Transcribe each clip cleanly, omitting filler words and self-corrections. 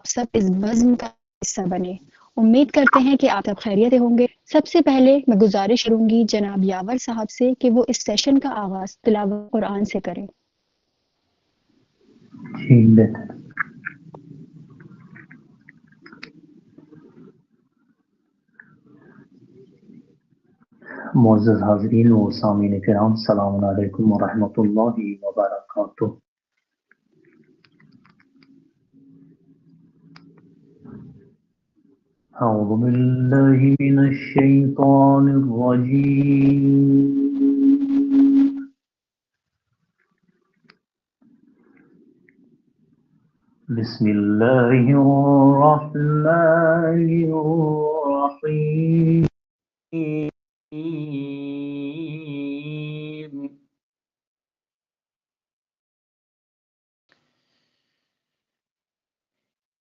سب اس بزم کا حصہ بنے۔ امید کرتے ہیں کہ آپ سب خیریت سے ہوں گے۔ سب سے پہلے میں گزارش کروں گی جناب یاور صاحب سے کہ وہ اس سیشن کا آغاز تلاوت قرآن سے کریں۔ جی بہتر۔ معزز حاضرین و سامعین کرام، السلام علیکم ورحمۃ اللہ وبرکاتہ۔ اعوذ باللہ من الشیطان الرجیم، بسم اللہ الرحمن الرحیم۔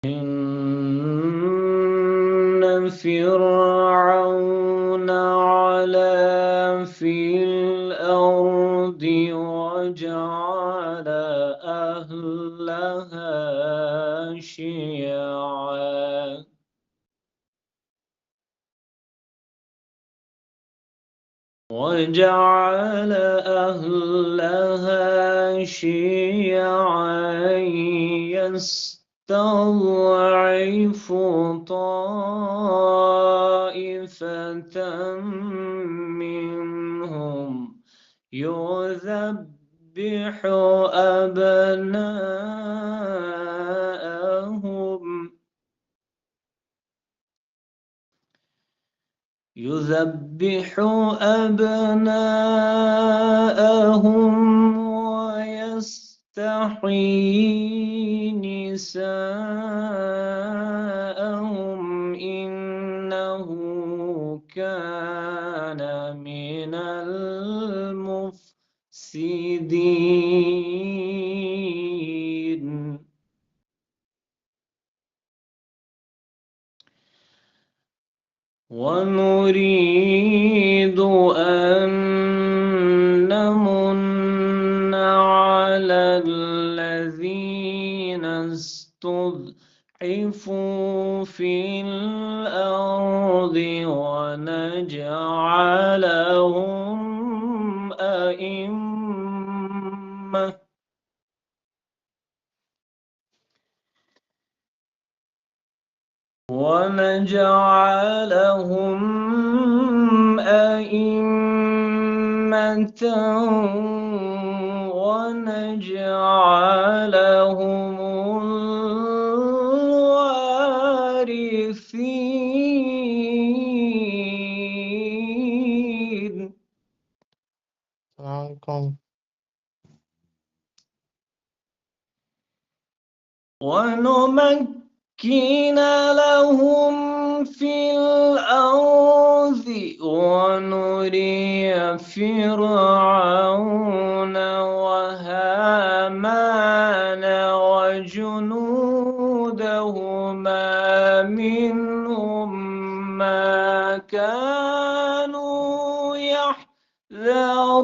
إن فرعون علا في الأرض وجعل أهلها شيعا يستضعف طائفة منهم يذبح أبناءهم ويستحيي نساءهم إنه كان من المفسدين. ونريد أن نمن على الذين استضعفوا في الأرض ونجعلهم أئمة ونجعلهم الوارثين. السلام علیکم. ونمكن لهم في الأرض ونري فرعون وهامان وجنودهما منهم ما كانوا يحذرون.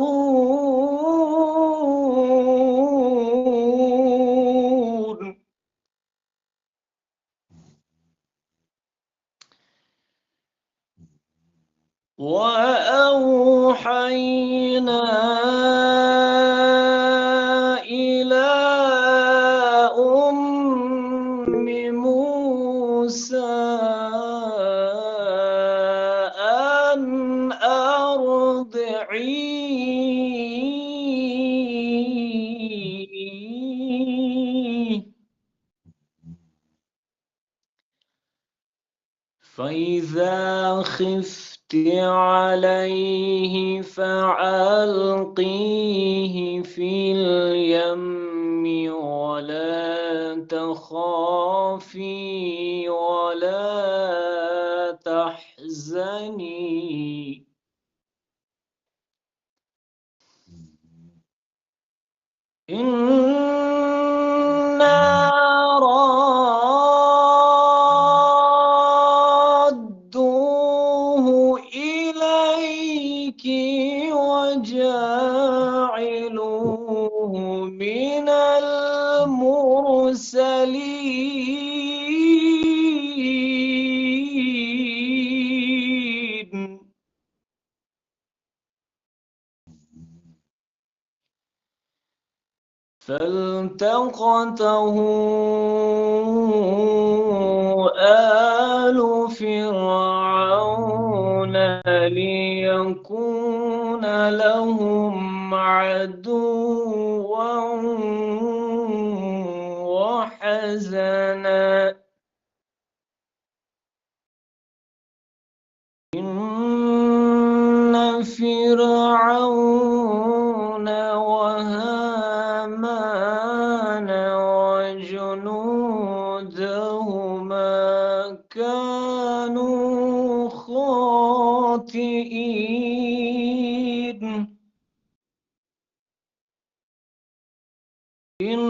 وأوحينا إلى أم موسى أن أرضعيه فإذا خفت عليه فألقيه في اليم ولا تخافي ولا تحزني إنا رادوه إليك وجاعلوه من المرسلين. فالتقطه آل فرعون ليكون لهم عدوا وحزنا إن فرعون وهامان وجنودهما كانوا خاطئين إن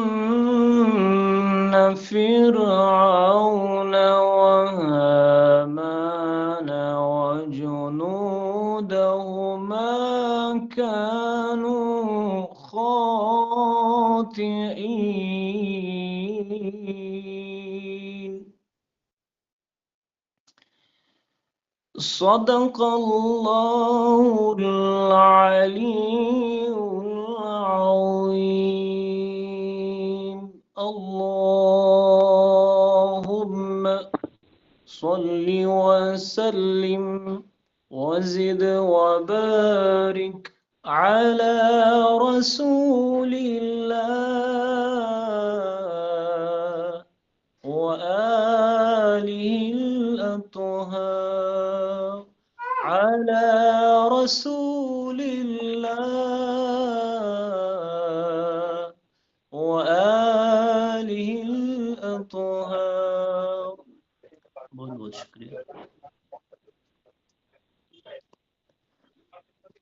فرعون وهامان وجنودهما كانوا خاطئين صدق الله العلي العظيم اللهم صل وسلم وزد وبارك على رسول الله وآله الأطهار على رسول الله وآله الأطهار بہت بہت شکریہ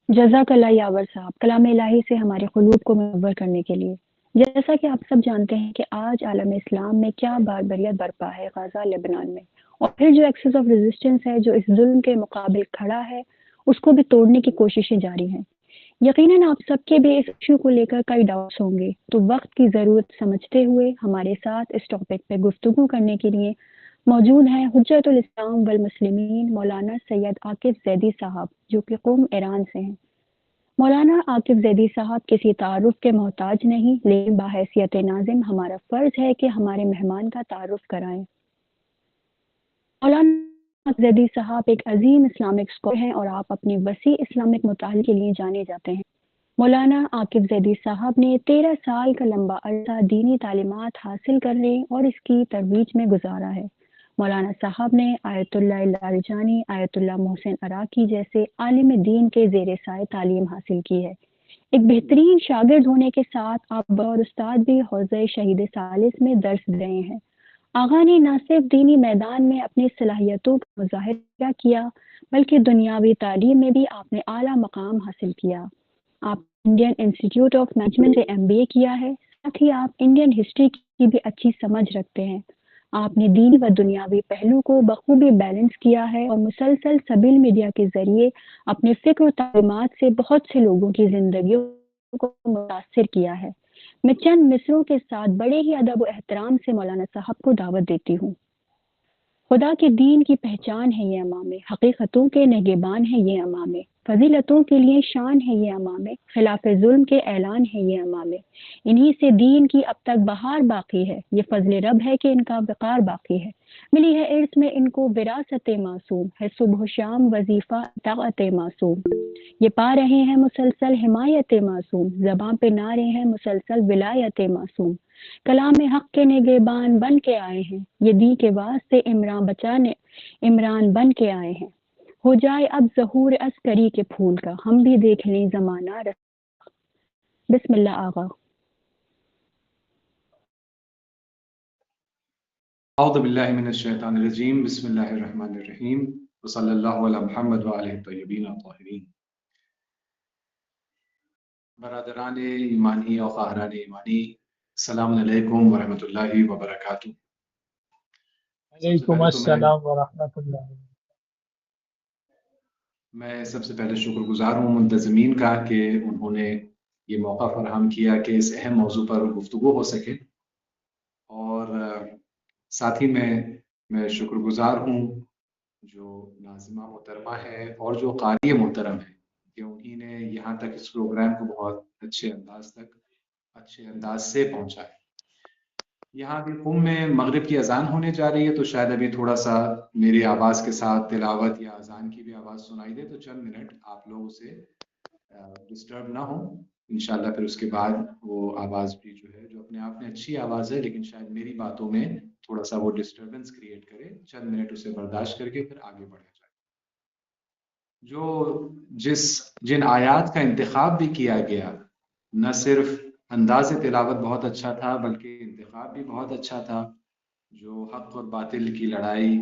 جزاک اللہ یاور صاحب کلام الہی سے ہمارے قلوب کو منور کرنے کے لیے۔ جیسا کہ آپ سب جانتے ہیں کہ آج عالم اسلام میں کیا باربریت برپا ہے غزہ لبنان میں، اور پھر جو ایکسس آف ریزسٹنس ہے جو اس ظلم کے مقابل کھڑا ہے اس کو بھی توڑنے کی کوششیں جاری ہیں۔ یقیناً آپ سب کے بھی اس ایشو کو لے کر کئی ڈاؤٹس ہوں گے، تو وقت کی ضرورت سمجھتے ہوئے ہمارے ساتھ اس ٹاپک پہ گفتگو کرنے کے لیے موجود ہیں حجت الاسلام والمسلمین مولانا سید عاقب زیدی صاحب جو کہ قوم ایران سے ہیں۔ مولانا عاقب زیدی صاحب کسی تعارف کے محتاج نہیں، لیکن بحیثیت ناظم ہمارا فرض ہے کہ ہمارے مہمان کا تعارف کرائیں۔ مولانا عاقب زیدی صاحب ایک عظیم اسلامک اسکالر ہیں اور آپ اپنی وسیع اسلامک مطالعے کے لیے جانے جاتے ہیں۔ مولانا عاقب زیدی صاحب نے 13 سال کا لمبا عرصہ دینی تعلیمات حاصل کرنے اور اس کی ترویج میں گزارا ہے۔ مولانا صاحب نے آیت اللہ لارجانی، آیت اللہ محسن عراقی جیسے عالم دین کے زیر سائے تعلیم حاصل کی ہے۔ ایک بہترین شاگرد ہونے کے ساتھ آپ بطور استاد بھی حوزہ شہید ثالث میں درس دے رہے ہیں۔ آغا نے نہ صرف دینی میدان میں اپنی صلاحیتوں کا مظاہرہ کیا بلکہ دنیاوی تعلیم میں بھی آپ نے اعلیٰ مقام حاصل کیا۔ آپ انڈین انسٹیٹیوٹ آف مینجمنٹ سے MBA کیا ہے، ساتھ ہی آپ انڈین ہسٹری کی بھی اچھی سمجھ رکھتے ہیں۔ آپ نے دینی و دنیاوی پہلو کو بخوبی بیلنس کیا ہے اور مسلسل سبیل میڈیا کے ذریعے اپنے فکر و تعلیمات سے بہت سے لوگوں کی زندگیوں کو متاثر کیا ہے۔ میں چند مصروں کے ساتھ بڑے ہی ادب و احترام سے مولانا صاحب کو دعوت دیتی ہوں۔ خدا کے دین کی پہچان ہے یہ امامے، حقیقتوں کے نگہبان ہے یہ امامے، فضیلتوں کے لیے شان ہے یہ امامے، خلاف ظلم کے اعلان ہے یہ امامے، انہی سے دین کی اب تک بہار باقی ہے، یہ فضل رب ہے کہ ان کا وقار باقی ہے، ملی ہے ارث میں ان کو وراثت معصوم، ہے صبح و شام وظیفہ اطاعت معصوم، یہ پا رہے ہیں مسلسل حمایت معصوم، زباں پہ نعرے ہیں مسلسل ولایت معصوم، کلام حق کے نگہبان بن کے آئے ہیں، یہ دی کے واسطے عمران بن کے آئے ہیں، ہو جائے اب ظہور عسکری کے پھول کا، ہم بھی دیکھ لیں زمانہ بسم اللہ آغا۔ اعوذ باللہ من الشیطان الرجیم بسم اللہ الرحمن الرحیم وصلی اللہ علی محمد وآلہ الطیبین الطاہرین۔ برادران ایمانی اور خواہران ایمانی، السلام علیکم ورحمۃ اللہ وبرکاتہ۔ وعلیکم السلام ورحمۃ اللہ۔ میں سب سے پہلے شکر گزار ہوں منتظمین کا کہ انہوں نے یہ موقع فراہم کیا کہ اس اہم موضوع پر گفتگو ہو سکے، اور ساتھ ہی میں شکر گزار ہوں جو ناظمہ محترمہ ہے اور جو قاری محترم ہے کہ انہی نے یہاں تک اس پروگرام کو بہت اچھے انداز تک اچھے انداز سے پہنچائے. یہاں بھی قم میں مغرب کی اذان ہونے جا رہی ہے، تو شاید ابھی تھوڑا سا میری آواز کے ساتھ تلاوت یا اذان کی بھی آواز سنائی دے، تو چند منٹ آپ لوگ اسے ڈسٹرب نہ ہوں. انشاءاللہ پھر اس کے بعد وہ آواز بھی جو ہے، جو اپنے آپ میں اچھی آواز ہے لیکن شاید میری باتوں میں تھوڑا سا وہ ڈسٹربنس کریٹ کرے، چند منٹ اسے برداشت کر کے پھر آگے بڑھا جائے. جن آیات کا انتخاب بھی کیا گیا، نہ صرف انداز تلاوت بہت اچھا تھا بلکہ انتخاب بھی بہت اچھا تھا. جو حق اور باطل کی لڑائی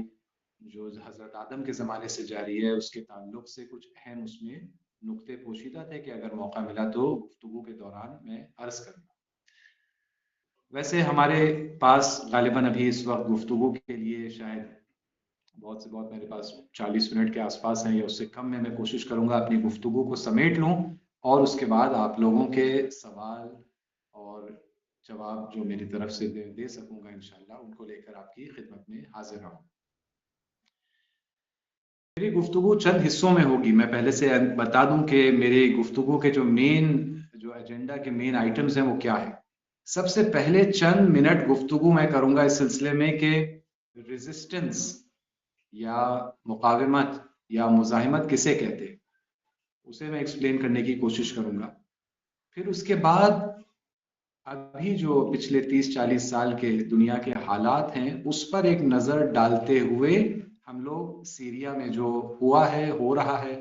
جو حضرت آدم کے زمانے سے جاری ہے، اس کے تعلق سے کچھ اہم اس میں نقطے پوشیدہ تھے کہ اگر موقع ملا تو گفتگو کے دوران میں عرض کروں. ویسے ہمارے پاس غالباً ابھی اس وقت گفتگو کے لیے شاید بہت سے بہت میرے پاس 40 منٹ کے آس پاس ہیں یا اس سے کم میں کوشش کروں گا اپنی گفتگو کو سمیٹ لوں، اور اس کے بعد آپ لوگوں کے سوال اور جواب جو میری طرف سے دے سکوں گا انشاءاللہ ان کو لے کر آپ کی خدمت میں حاضر رہوں. میری گفتگو چند حصوں میں ہوگی. میں پہلے سے بتا دوں کہ میری گفتگو کے جو ایجنڈا کے مین آئٹمز ہیں وہ کیا ہے. سب سے پہلے چند منٹ گفتگو میں کروں گا اس سلسلے میں کہ ریزسٹنس یا مقاومت یا مزاحمت کسے کہتے ہیں، اسے میں ایکسپلین کرنے کی کوشش کروں گا. پھر اس کے بعد ابھی جو پچھلے 30-40 سال کے دنیا کے حالات ہیں اس پر ایک نظر ڈالتے ہوئے ہم لوگ سیریا میں جو ہوا ہے، ہو رہا ہے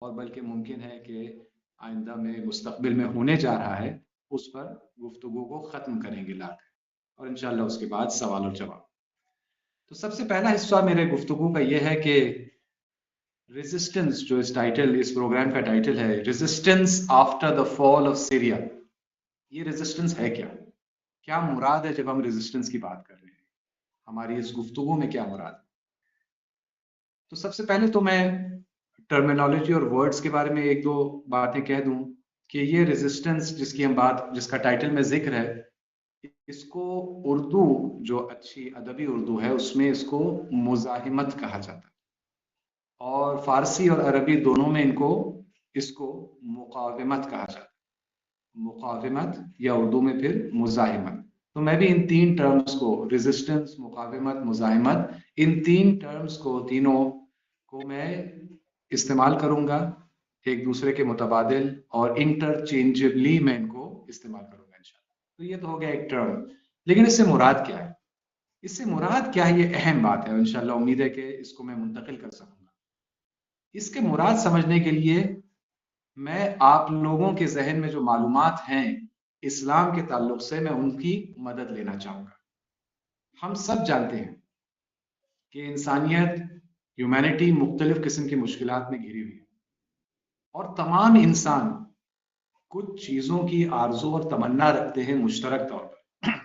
اور بلکہ ممکن ہے کہ آئندہ میں مستقبل میں ہونے جا رہا ہے، اس پر گفتگو کو ختم کریں گے لا کر، اور انشاءاللہ اس کے بعد سوال اور جواب. تو سب سے پہلا حصہ میرے گفتگو کا یہ ہے کہ ریزسٹنس، جو اس پروگرام کا ٹائٹل ہے resistance after the fall of Syria. یہ ریزسٹنس ہے کیا مراد ہے جب ہم ریزسٹنس کی بات کر رہے ہیں، ہماری اس گفتگو میں کیا مراد ہے. تو سب سے پہلے تو میں ٹرمینالوجی اور ورڈز کے بارے میں ایک دو باتیں کہہ دوں کہ یہ ریزسٹنس جس کا ٹائٹل میں ذکر ہے، اس کو اردو جو اچھی ادبی اردو ہے اس میں اس کو مزاحمت کہا جاتا ہے، اور فارسی اور عربی دونوں میں اس کو مقاومت کہا جاتا ہے. مقاومت یا اردو میں پھر مزاحمت. تو میں بھی ان تین ٹرمز کو، ریزسٹنس، مقاومت، مزاحمت، ان تینوں کو میں استعمال کروں گا ایک دوسرے کے متبادل اور انٹرچینجبلی میں ان کو استعمال کروں گا انشاءاللہ. تو یہ تو ہو گیا ایک ٹرم، لیکن اس سے مراد کیا ہے؟ اس سے مراد کیا ہے، یہ اہم بات ہے، انشاءاللہ امید ہے کہ اس کو میں منتقل کر سکوں گا. اس کے مراد سمجھنے کے لیے میں آپ لوگوں کے ذہن میں جو معلومات ہیں اسلام کے تعلق سے، میں ان کی مدد لینا چاہوں گا. ہم سب جانتے ہیں کہ انسانیت، ہیومینٹی مختلف قسم کی مشکلات میں گھری ہوئی ہے، اور تمام انسان کچھ چیزوں کی آرزو اور تمنا رکھتے ہیں مشترک طور پر.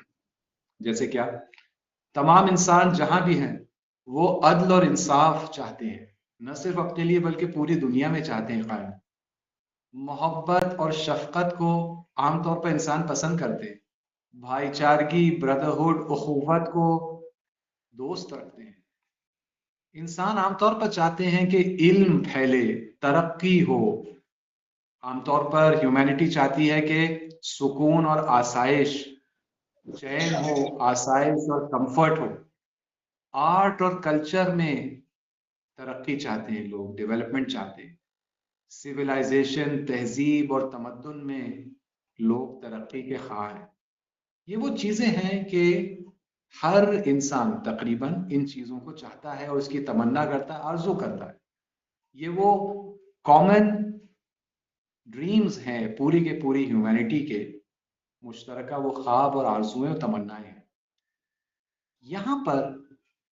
جیسے کیا؟ تمام انسان جہاں بھی ہیں وہ عدل اور انصاف چاہتے ہیں، نہ صرف اپنے لیے بلکہ پوری دنیا میں چاہتے ہیں قائم. محبت اور شفقت کو عام طور پر انسان پسند کرتے ہیں، بھائی چارگی، بردرہڈ، اخوت کو دوست رکھتے ہیں. انسان عام طور پر چاہتے ہیں کہ علم پھیلے، ترقی ہو. عام طور پر ہیومینٹی چاہتی ہے کہ سکون اور آسائش، چین ہو، آسائش اور کمفرٹ ہو. آرٹ اور کلچر میں ترقی چاہتے ہیں لوگ، ڈیولپمنٹ چاہتے ہیں. سویلائزیشن، تہذیب اور تمدن میں لوگ ترقی کے خواہاں ہیں. یہ وہ چیزیں ہیں کہ ہر انسان تقریباً ان چیزوں کو چاہتا ہے اور اس کی تمنا کرتا ہے، آرزو کرتا ہے. یہ وہ کامن ڈریمز ہیں پوری کے پوری ہیومینٹی کے، مشترکہ وہ خواب اور آرزویں اور تمنائیں ہیں. یہاں پر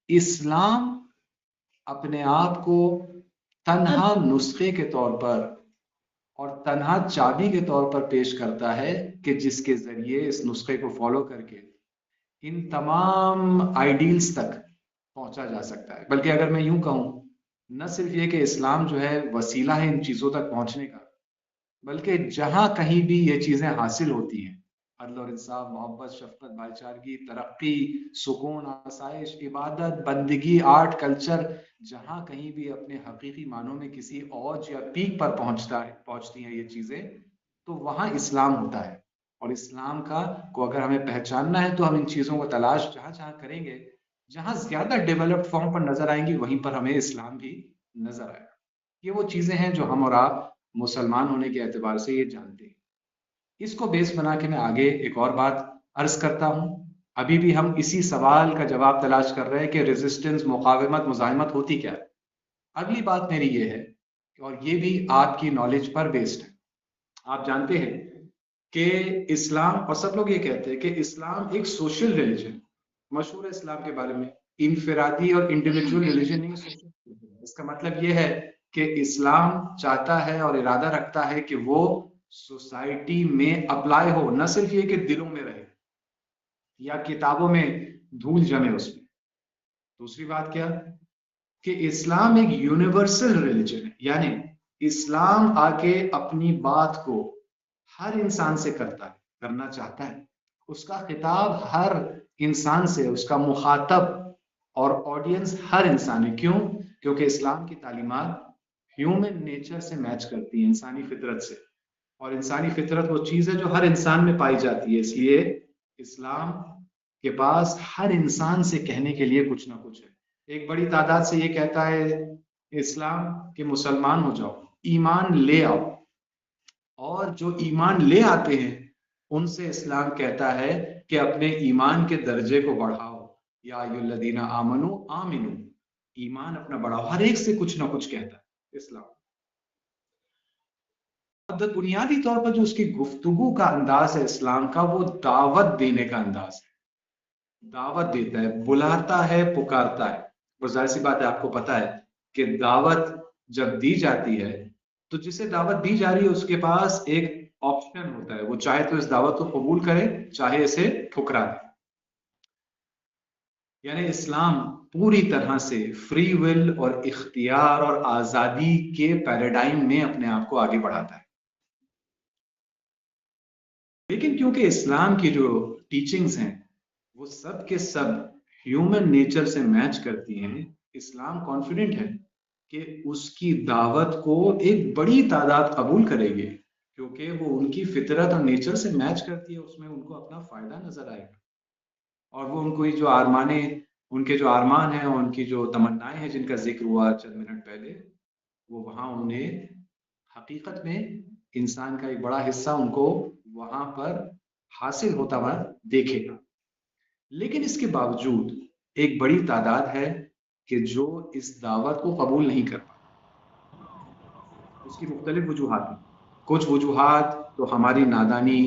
اسلام اپنے آپ کو تنہا نسخے کے طور پر اور تنہا چابی کے طور پر پیش کرتا ہے کہ جس کے ذریعے اس نسخے کو فالو کر کے ان تمام آئیڈیلز تک پہنچا جا سکتا ہے. بلکہ اگر میں یوں کہوں، نہ صرف یہ کہ اسلام جو ہے وسیلہ ہے ان چیزوں تک پہنچنے کا، بلکہ جہاں کہیں بھی یہ چیزیں حاصل ہوتی ہیں، عدل اور انصاف، محبت، شفقت، بھائی چارگی، ترقی، سکون، آسائش، عبادت، بندگی، آرٹ، کلچر، جہاں کہیں بھی اپنے حقیقی معنوں میں کسی اوج یا پیک پر پہنچتی ہیں یہ چیزیں، تو وہاں اسلام ہوتا ہے اور اسلام کو اگر ہمیں پہچاننا ہے تو ہم ان چیزوں کو تلاش جہاں جہاں کریں گے، جہاں زیادہ ڈیولپڈ فارم پر نظر آئیں گی، وہیں پر ہمیں اسلام بھی نظر آئے گا۔ یہ وہ چیزیں ہیں جو ہم اور آپ مسلمان ہونے کے اعتبار سے یہ جانتے ہیں۔ اس کو بیس بنا کے میں آگے ایک اور بات عرض کرتا ہوں۔ ابھی بھی ہم اسی سوال کا جواب تلاش کر رہے ہیں کہ ریزسٹنس، مقاومت، مزاحمت ہوتی کیا ہے۔ اگلی بات میری یہ ہے، اور یہ بھی آپ کی نالج پر بیسڈ ہے، آپ جانتے ہیں کہ اسلام، اور سب لوگ یہ کہتے ہیں کہ اسلام ایک سوشل ریلیجن، مشہور ہے اسلام کے بارے میں، انفرادی اور انڈیویجول ریلیجن نہیں، سوشل ریلیجن۔ اس کا مطلب یہ ہے کہ اسلام چاہتا ہے اور ارادہ رکھتا ہے کہ وہ سوسائٹی میں اپلائی ہو، نہ صرف یہ کہ دلوں میں رہے یا کتابوں میں دھول جمے اس میں۔ دوسری بات کیا کہ اسلام ایک یونیورسل ریلیجن ہے، یعنی اسلام آ کے اپنی بات کو ہر انسان سے کرنا چاہتا ہے۔ اس کا خطاب ہر انسان سے، اس کا مخاطب اور آڈینس ہر انسان ہے۔ کیوں؟ کیونکہ اسلام کی تعلیمات ہیومن نیچر سے میچ کرتی ہیں، انسانی فطرت سے، اور انسانی فطرت وہ چیز ہے جو ہر انسان میں پائی جاتی ہے۔ اس لیے اسلام کے پاس ہر انسان سے کہنے کے لیے کچھ نہ کچھ ہے۔ ایک بڑی تعداد سے یہ کہتا ہے اسلام کہ مسلمان ہو جاؤ، ایمان لے آؤ، اور جو ایمان لے آتے ہیں ان سے اسلام کہتا ہے کہ اپنے ایمان کے درجے کو بڑھاؤ، یا ایھا الذین آمنوا آمنو، ایمان اپنا بڑھاؤ۔ ہر ایک سے کچھ نہ کچھ کہتا ہے اسلام۔ بنیادی طور پر جو اس کی گفتگو کا انداز ہے اسلام کا، وہ دعوت دینے کا انداز ہے۔ دعوت دیتا ہے، بلاتا ہے، پکارتا ہے۔ اور ظاہر سی بات ہے، آپ کو پتا ہے کہ دعوت جب دی جاتی ہے تو جسے دعوت دی جا رہی ہے اس کے پاس ایک آپشن ہوتا ہے، وہ چاہے تو اس دعوت کو قبول کرے، چاہے اسے ٹھکرا دے۔ یعنی اسلام پوری طرح سے فری ول اور اختیار اور آزادی کے پیراڈائم میں اپنے آپ کو آگے بڑھاتا ہے۔ لیکن کیونکہ اسلام کی جو ٹیچنگز ہیں وہ سب کے سب ہیومن نیچر سے میچ کرتی ہیں، اسلام کانفیڈنٹ ہے کہ اس کی دعوت کو ایک بڑی تعداد قبول کرے گی، کیونکہ وہ ان کی فطرت اور نیچر سے میچ کرتی ہے، اس میں ان کو اپنا فائدہ نظر آئے گا، اور وہ ان کو جو ان کے جو ارمان ہیں اور ان کی جو تمنائیں ہیں جن کا ذکر ہوا چند منٹ پہلے، وہ وہاں انہیں حقیقت میں انسان کا ایک بڑا حصہ ان کو وہاں پر حاصل ہوتا ہوا دیکھے گا۔ لیکن اس کے باوجود ایک بڑی تعداد ہے کہ جو اس دعوت کو قبول نہیں کر پاتا۔ اس کی مختلف وجوہات ہیں۔ کچھ وجوہات تو ہماری نادانی،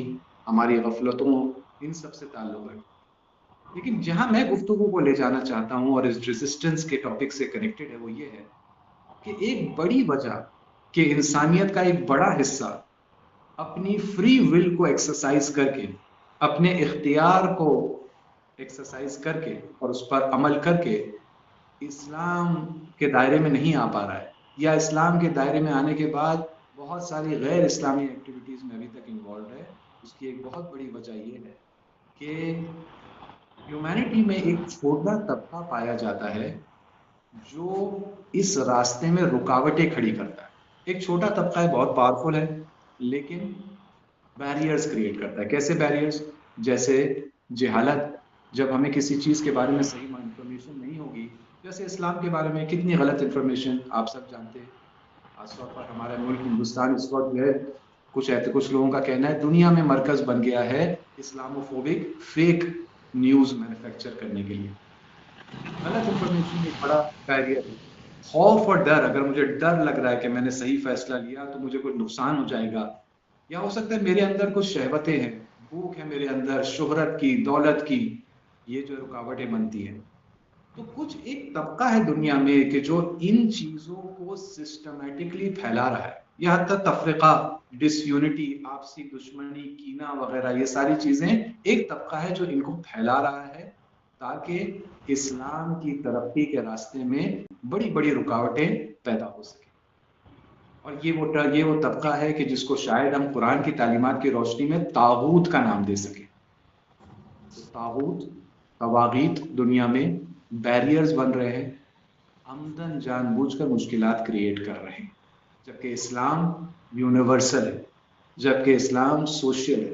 ہماری غفلتوں، ان سب سے تعلق ہے۔ لیکن جہاں میں گفتگو کو لے جانا چاہتا ہوں اور اس ریزسٹنس کے ٹاپک سے کنیکٹڈ ہے، وہ یہ ہے کہ ایک بڑی وجہ کہ انسانیت کا ایک بڑا حصہ اپنی فری ول کو ایکسرسائز کر کے، اپنے اختیار کو ایکسرسائز کر کے اور اس پر عمل کر کے اسلام کے دائرے میں نہیں آ پا رہا ہے، یا اسلام کے دائرے میں آنے کے بعد بہت ساری غیر اسلامی ایکٹیویٹیز میں ابھی تک انوالوڈ ہے، اس کی ایک بہت بڑی وجہ یہ ہے کہ ہیومینٹی میں ایک چھوٹا طبقہ پایا جاتا ہے جو اس راستے میں رکاوٹیں کھڑی کرتا ہے۔ ایک چھوٹا طبقہ ہے، بہت پاورفل ہے، لیکن بیریئرز کریٹ کرتا ہے۔ کیسے بیریئرز؟ جیسے جہالت، جب ہمیں کسی چیز کے بارے میں صحیح انفارمیشن نہیں ہوگی، جیسے اسلام کے بارے میں کتنی غلط انفارمیشن آپ سب جانتے ہیں، خاص طور پر ہمارا ملک ہندوستان اس وقت جو ہے، کچھ لوگوں کا کہنا ہے دنیا میں مرکز بن گیا ہے اسلاموفوبک فیک نیوز مینوفیکچر کرنے کے لیے۔ غلط انفارمیشن ایک بڑا بیریئر ہے۔ خوف اور ڈر، اگر مجھے ڈر لگ رہا ہے کہ میں نے صحیح فیصلہ لیا تو مجھے کوئی نقصان ہو جائے گا، یا ہو سکتا ہے میرے اندر کچھ شہوتیں ہیں، بھوک ہے میرے اندر شہرت کی، دولت کی، یہ جو رکاوٹیں بنتی ہیں، تو کچھ ایک طبقہ ہے دنیا میں کہ جو ان چیزوں کو سسٹمیٹکلی پھیلا رہا ہے، یا حتی تفرقہ، ڈس یونٹی، آپسی دشمنی، کینہ وغیرہ، یہ ساری چیزیں ایک طبقہ ہے جو ان کو پھیلا رہا ہے تاکہ اسلام کی ترقی کے راستے میں بڑی بڑی رکاوٹیں پیدا ہو سکیں۔ اور یہ وہ طبقہ ہے کہ جس کو شاید ہم قرآن کی تعلیمات کی روشنی میں طاغوت کا نام دے سکیں۔ طاغوت، طواغیت دنیا میں بیریئرز بن رہے ہیں، عمدن جان بوجھ کر مشکلات کریٹ کر رہے ہیں، جبکہ اسلام یونیورسل ہے، جبکہ اسلام سوشل ہے،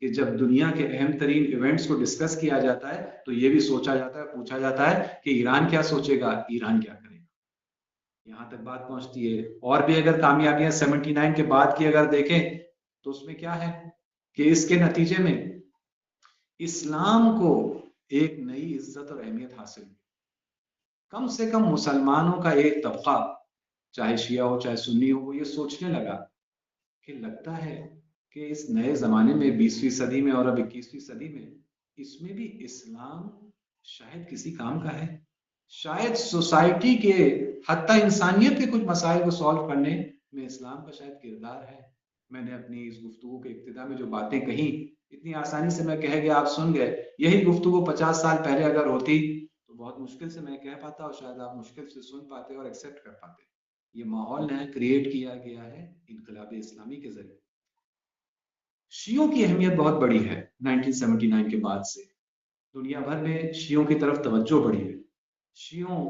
کہ جب دنیا کے اہم ترین ایونٹس کو ڈسکس کیا جاتا ہے تو یہ بھی سوچا جاتا ہے، پوچھا جاتا ہے کہ ایران کیا سوچے گا، ایران کیا کرے گا، یہاں تک بات پہنچتی ہے۔ اور بھی اگر کامیابیاں 79 کے بعد کی اگر دیکھیں تو اس میں کیا ہے کہ اس کے نتیجے میں اسلام کو ایک نئی عزت اور اہمیت حاصل ہوئی۔ کم سے کم مسلمانوں کا ایک طبقہ، چاہے شیعہ ہو چاہے سنی ہو، وہ یہ سوچنے لگا کہ لگتا ہے کہ اس نئے زمانے میں 20ویں صدی میں اور اب 21ویں صدی میں اس میں بھی اسلام شاید کسی کام کا ہے، شاید سوسائٹی کے حتیٰ انسانیت کے کچھ مسائل کو سالو کرنے میں اسلام کا شاید کردار ہے۔ میں نے اپنی اس گفتگو کے ابتدا میں جو باتیں کہیں اتنی آسانی سے میں کہہ گیا، آپ سن گئے، یہی گفتگو 50 سال پہلے اگر ہوتی تو بہت مشکل سے میں کہہ پاتا اور شاید آپ مشکل سے سن پاتے اور ایکسیپٹ کر پاتے۔ یہ ماحول نیا کریٹ کیا گیا ہے انقلاب اسلامی کے ذریعے۔ شیعوں کی اہمیت بہت بڑی ہے 1979 کے بعد سے، دنیا بھر میں شیعوں کی طرف توجہ بڑھی ہے، شیعوں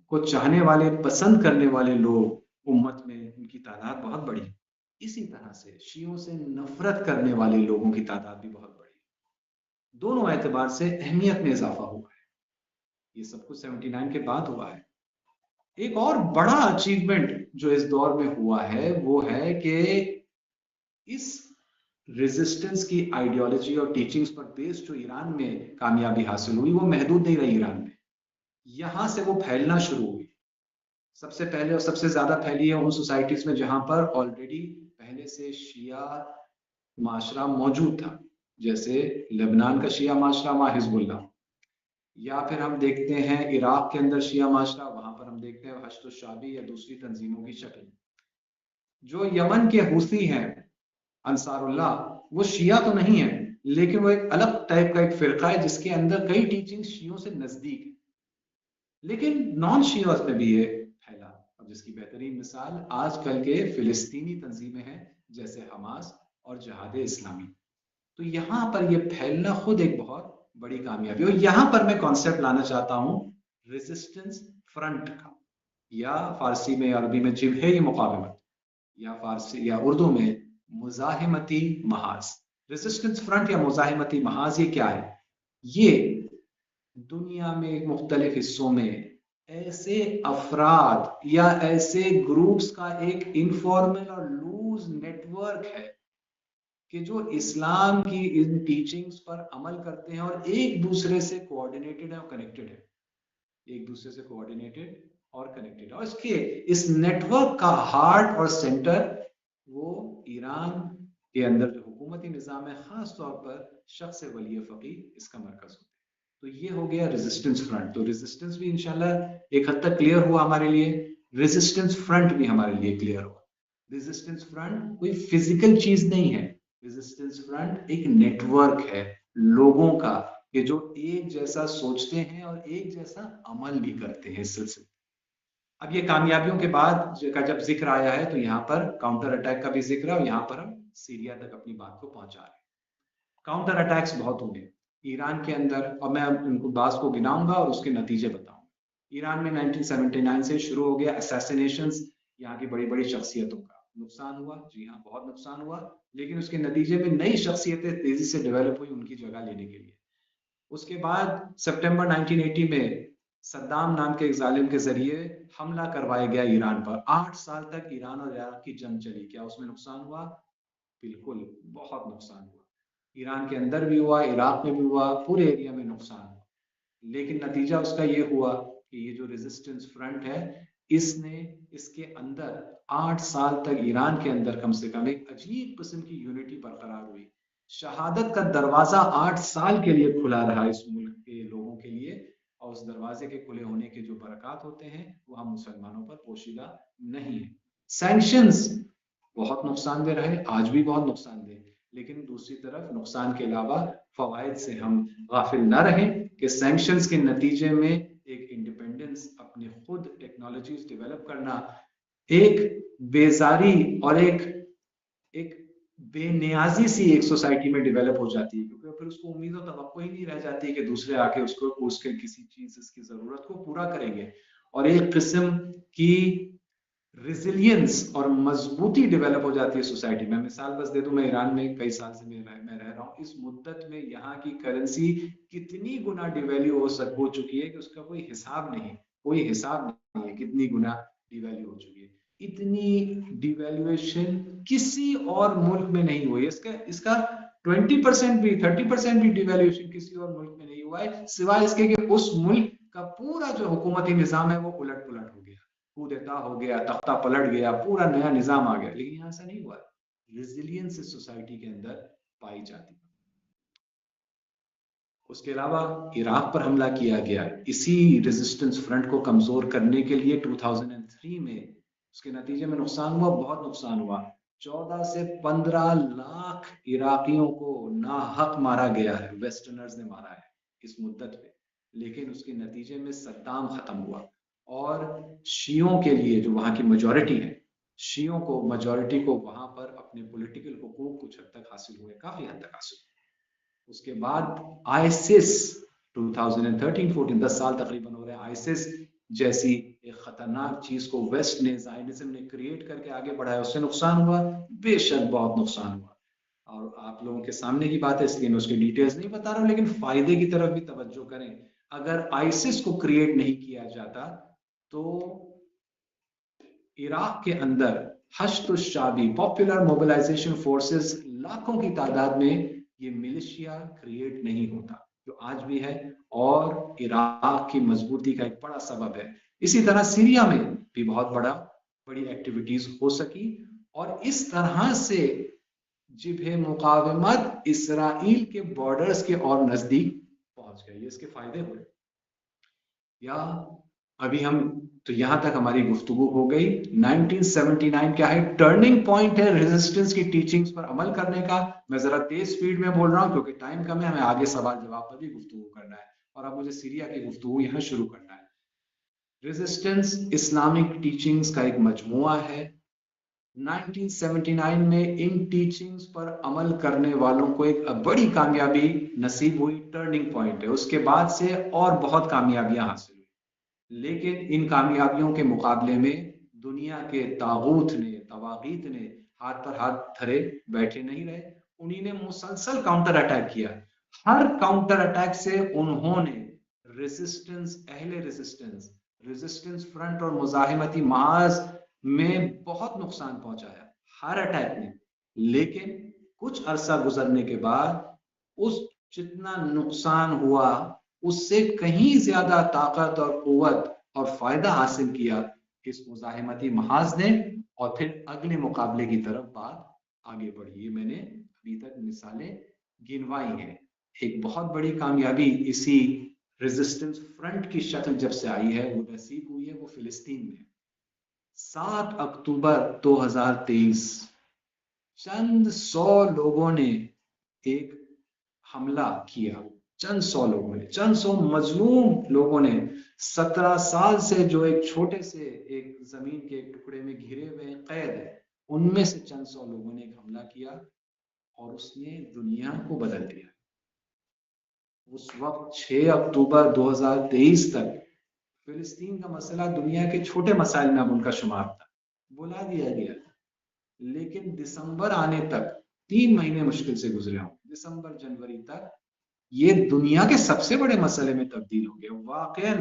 کو چاہنے والے، پسند کرنے والے لوگ امت میں ان کی تعداد بہت بڑی ہے۔ اسی طرح سے شیعوں سے نفرت کرنے والے لوگوں کی تعداد بھی بہت بڑی ہے۔ دونوں اعتبار سے اہمیت میں اضافہ ہوا ہے۔ یہ سب کچھ 79 کے بعد ہوا ہے۔ ایک اور بڑا اچیومنٹ جو اس دور میں ہوا ہے وہ ہے کہ اس ریزسٹنس کی آئیڈیالوجی اور ٹیچنگز پر بیس جو ایران میں کامیابی حاصل ہوئی وہ محدود نہیں رہی ایران میں، یہاں سے وہ پھیلنا شروع ہوئی۔ سب سے پہلے اور سب سے زیادہ پھیلی ہے ان سوسائٹیز میں جہاں پر آلریڈی پہلے سے شیعہ معاشرہ موجود تھا، جیسے لبنان کا شیعہ معاشرہ مع حزب اللہ، یا پھر ہم دیکھتے ہیں عراق کے اندر شیعہ معاشرہ، وہاں پر ہم دیکھتے ہیں حشد الشعبی یا دوسری تنظیموں کی شکل۔ جو یمن کے حوثی ہیں انصار اللہ، وہ شیعہ تو نہیں ہے لیکن وہ ایک الگ ٹائپ کا ایک فرقہ ہے جس کے اندر کئی ٹیچنگ شیعوں سے نزدیک ہے، لیکن نان شیعہ میں بھی یہ پھیلا، اور جس کی بہترین مثال آج کل کے فلسطینی تنظیمیں ہیں جیسے حماس اور جہاد اسلامی۔ تو یہاں پر یہ پھیلنا خود ایک بہت بڑی کامیابی، اور یہاں پر میں کانسیپٹ لانا چاہتا ہوں ریزسٹنس فرنٹ کا، یا فارسی میں عربی میں جبہۂ مقاومت، یا فارسی یا اردو میں مزاحمتی محاذ۔ ریزسٹنس فرنٹ یا مزاحمتی محاذ یہ کیا ہے؟ یہ دنیا میں مختلف حصوں میں ایسے افراد یا ایسے گروپس کا ایک انفارمل اور لوز نیٹ ورک ہے کہ جو اسلام کی ان ٹیچنگز پر عمل کرتے ہیں اور ایک دوسرے سے کوآرڈینیٹڈ ہے اور کنیکٹڈ ہے، ایک دوسرے سے کوآرڈینیٹڈ اور کنیکٹڈ ہے۔ اور اس نیٹ ورک کا ہارٹ اور سینٹر وہ ایران کے اندر جو حکومتی نظام ہے، خاص طور پر شخص ولی فقیہ اس کا مرکز ہوتا ہے۔ تو یہ ہو گیا ریزسٹنس فرنٹ۔ تو ریزسٹنس بھی انشاءاللہ ایک حد تک کلیئر ہوا ہمارے لیے، ریزسٹنس فرنٹ بھی ہمارے لیے کلیئر ہوا۔ ریزسٹنس فرنٹ کوئی فزیکل چیز نہیں ہے، ریزسٹنس فرنٹ ایک نیٹ ورک ہے لوگوں کا کہ جو ایک جیسا سوچتے ہیں اور ایک جیسا عمل بھی کرتے ہیں اس سلسلے۔ اب یہ کامیابیوں کے بعد کا جب ذکر آیا ہے تو یہاں پر کاؤنٹر اٹیک کا بھی ذکر ہے، اور یہاں پر ہم سیریا تک اپنی بات کو پہنچا رہے ہیں۔ کاؤنٹر اٹیکس بہت ہوئے ایران کے اندر، اور میں ان کو بعض کو گناؤں گا اور اس کے نتیجے بتاؤں گا۔ ایران میں 1979 سے شروع ہو گیا اسیسینیشنز، یہاں کی بڑی بڑی شخصیتوں کا نقصان ہوا، جی ہاں بہت نقصان ہوا، لیکن اس کے نتیجے میں نئی شخصیتیں تیزی سے ڈیولپ ہوئی ان کی جگہ لینے کے لیے۔ اس کے بعد سپٹمبر 1980 میں صدام نام کے ایک ظالم کے ذریعے حملہ کروایا گیا ایران پر۔ 8 سال تک ایران اور عراق کی جنگ چلی۔ کیا اس میں نقصان ہوا؟ بالکل، بہت نقصان ہوا، ایران کے اندر بھی ہوا، عراق میں بھی ہوا، پورے ایریا میں نقصان ہوا، لیکن نتیجہ اس کا یہ ہوا کہ یہ جو ریزسٹنس فرنٹ ہے اس نے اس کے اندر 8 سال تک ایران کے اندر کم سے کم ایک عجیب قسم کی یونٹی برقرار ہوئی۔ شہادت کا دروازہ 8 سال کے لیے کھلا رہا اس ملک کے لوگوں کے لیے، اور اس دروازے کے کھلے ہونے کے جو برکات ہوتے ہیں وہ ہم مسلمانوں پر پوشیدہ نہیں ہیں۔ سینکشنز بہت نقصان دہ رہے، آج بھی بہت نقصان دہ، لیکن دوسری طرف نقصان کے علاوہ فوائد سے ہم غافل نہ رہیں کہ سینکشنز کے نتیجے میں ایک انڈیپینڈنس، اپنے خود ٹیکنالوجیز ڈیولپ کرنا، ایک بیزاری اور ایک بے نیازی سی ایک سوسائٹی میں ڈیولپ ہو جاتی ہے، کیونکہ پھر اس کو امید و توقع ہی نہیں رہ جاتی کہ دوسرے آ کے اس کے کسی چیز اس کی ضرورت کو پورا کریں گے، اور ایک قسم کی ریزیلینس اور مضبوطی ڈیولپ ہو جاتی ہے سوسائٹی میں. مثال بس دے دوں, میں ایران میں کئی سال سے میں رہ رہا ہوں. اس مدت میں یہاں کی کرنسی کتنی گنا ڈیویلیو ہو چکی ہے کہ اس کا کوئی حساب نہیں ہے کتنی گنا ڈیویلیو ہو چکی ہے. اتنی ڈیویلیویشن کسی اور ملک میں نہیں ہوئی. اس کا 20% بھی 30% بھی ڈیویلیویشن کسی اور ملک میں نہیں ہوا ہے, سوائے اس کے کہ اس ملک کا پورا جو حکومتی نظام ہے وہ الٹ پلٹ ہو گیا, کودتا ہو گیا, تختہ پلٹ گیا, پورا نیا نظام آ گیا. لیکن یہاں ایسا نہیں ہوا. ریزیلینس سوسائٹی کے اندر پائی جاتی. اس کے علاوہ عراق پر حملہ کیا گیا. اسی ریزسٹنس فرنٹ کو کمزور کرنے کے لیے 2003 میں اس کے نتیجے میں نقصان ہوا, بہت نقصان ہوا. 14 سے 15 لاکھ عراقیوں کو ناحق مارا گیا ہے, ویسٹرنرز نے مارا ہے اس مدت پہ. لیکن اس کے نتیجے میں صدام ختم ہوا, اور شیعوں کے لیے جو وہاں کی میجورٹی ہے, میجورٹی کو وہاں پر اپنے پولیٹیکل حقوق کچھ حد تک حاصل ہوئے, کافی حد تک حاصل ہوئے. اس کے بعد آئیسس 2013-14 10 سال تقریباً ہو رہے ہیں. آئیسس جیسی ایک خطرناک چیز کو ویسٹ نے, زائنزم نے کریٹ کر کے آگے بڑھایا. اس سے نقصان ہوا, بے شک بہت نقصان ہوا, اور آپ لوگوں کے سامنے کی بات ہے اس لیے میں اس کی ڈیٹیلز نہیں بتا رہا ہوں. لیکن فائدے کی طرف بھی توجہ کریں. اگر آئیسس کو کریٹ نہیں کیا جاتا تو عراق کے اندر حشد الشعبی, پاپولر موبلائزیشن فورسز, لاکھوں کی تعداد میں یہ ملیشیا کریٹ نہیں ہوتا جو آج بھی ہے, اور عراق کی مضبوطی کا ایک بڑا سبب ہے. اسی طرح سیریا میں بھی بہت بڑی ایکٹیویٹیز ہو سکی, اور اس طرح سے جبہے مقاومت اسرائیل کے بارڈرز کے اور نزدیک پہنچ گئی. اس کے فائدے ہوئے. یا ابھی ہم تو یہاں تک ہماری گفتگو ہو گئی. 1979 کیا ہے, ٹرننگ پوائنٹ ہے ریزسٹنس کی ٹیچنگز پر عمل کرنے کا. میں ذرا تیز سپیڈ میں بول رہا ہوں کیونکہ ٹائم کم ہے, ہمیں آگے سوال جواب پر بھی گفتگو کرنا ہے, اور اب مجھے سیریا کی گفتگو یہاں شروع کرنا ہے. ریزسٹنس اسلامک ٹیچنگز کا ایک مجموعہ ہے. 1979 میں ان ٹیچنگز پر عمل کرنے والوں کو ایک بڑی کامیابی نصیب ہوئی, ٹرننگ پوائنٹ ہے. اس کے بعد سے اور بہت کامیابیاں حاصل ہوئی, لیکن ان کامیابیوں کے مقابلے میں دنیا کے طواغیت نے ہاتھ پر ہاتھ دھرے بیٹھے نہیں رہے. انہی نے مسلسل کاؤنٹر اٹیک کیا. ہر کاؤنٹر اٹیک سے انہوں نے ریزسٹنس فرنٹ اور مزاحمتی محاذ میں بہت نقصان پہنچایا, ہر اٹیک نے. لیکن کچھ عرصہ گزرنے کے بعد اس جتنا نقصان ہوا اس سے کہیں زیادہ طاقت اور قوت اور فائدہ حاصل کیا اس مزاحمتی محاذ نے, اور پھر اگلے مقابلے کی طرف بات آگے بڑھی. میں نے ابھی تک مثالیں گنوائی ہیں. ایک بہت بڑی کامیابی اسی ریزسٹنس فرنٹ کی شکل جب سے آئی ہے, وہ نصیب ہوئی ہے, وہ فلسطین میں. 7 اکتوبر 2023 چند سو لوگوں نے ایک حملہ کیا. چند سو مظلوم لوگوں نے 17 سال سے جو ایک چھوٹے سے ایک زمین کے ایک ٹکڑے میں گھرے ہوئے قید ہے, ان میں سے چند سو لوگوں نے ایک حملہ کیا, اور اس نے دنیا کو بدل دیا. اس وقت 6 اکتوبر 2023 تک فلسطین کا مسئلہ دنیا کے چھوٹے مسائل میں اب ان کا شمار تھا, بلا دیا گیا. لیکن دسمبر آنے تک 3 مہینے مشکل سے گزرے ہوں, دسمبر جنوری تک یہ دنیا کے سب سے بڑے مسئلے میں تبدیل ہو گیا. واقعا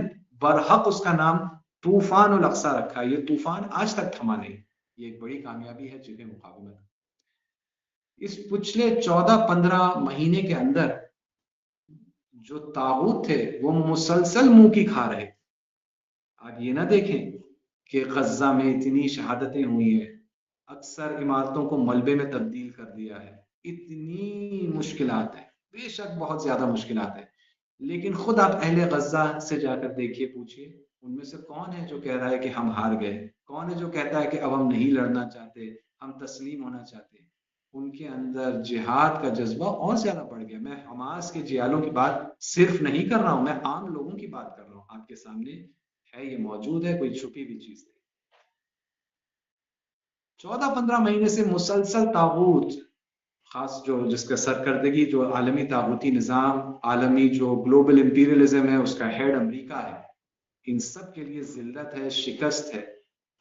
برحق اس کا نام طوفان الاقصی رکھا. یہ طوفان آج تک تھما نہیں. یہ ایک بڑی کامیابی ہے جبہے مقاومت. اس پچھلے 14-15 مہینے کے اندر جو طاغوت تھے وہ مسلسل منہ کی کھا رہے. آپ یہ نہ دیکھیں کہ غزہ میں اتنی شہادتیں ہوئی ہیں, اکثر عمارتوں کو ملبے میں تبدیل کر دیا ہے, اتنی مشکلات ہیں, بے شک بہت زیادہ مشکلات ہیں. لیکن خود آپ اہل غزہ سے جا کر دیکھیے, پوچھئے ان میں سے کون ہے جو کہہ رہا ہے کہ ہم ہار گئے, کون ہے جو کہتا ہے کہ اب ہم نہیں لڑنا چاہتے, ہم تسلیم ہونا چاہتے ہیں. ان کے اندر جہاد کا جذبہ اور زیادہ بڑھ گیا. میں حماس کے جیالوں کی بات صرف نہیں کر رہا ہوں, میں عام لوگوں کی بات کر رہا ہوں. آپ کے سامنے ہے, یہ موجود ہے, کوئی چھپی ہوئی چیز نہیں. 14-15 مہینے سے مسلسل طاغوت, خاص جو جس کا سرکردگی جو عالمی طاغوتی نظام, عالمی جو گلوبل امپیریلزم ہے, اس کا ہیڈ امریکہ ہے. ان سب کے لیے ذلت ہے, شکست ہے.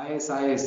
ISIS,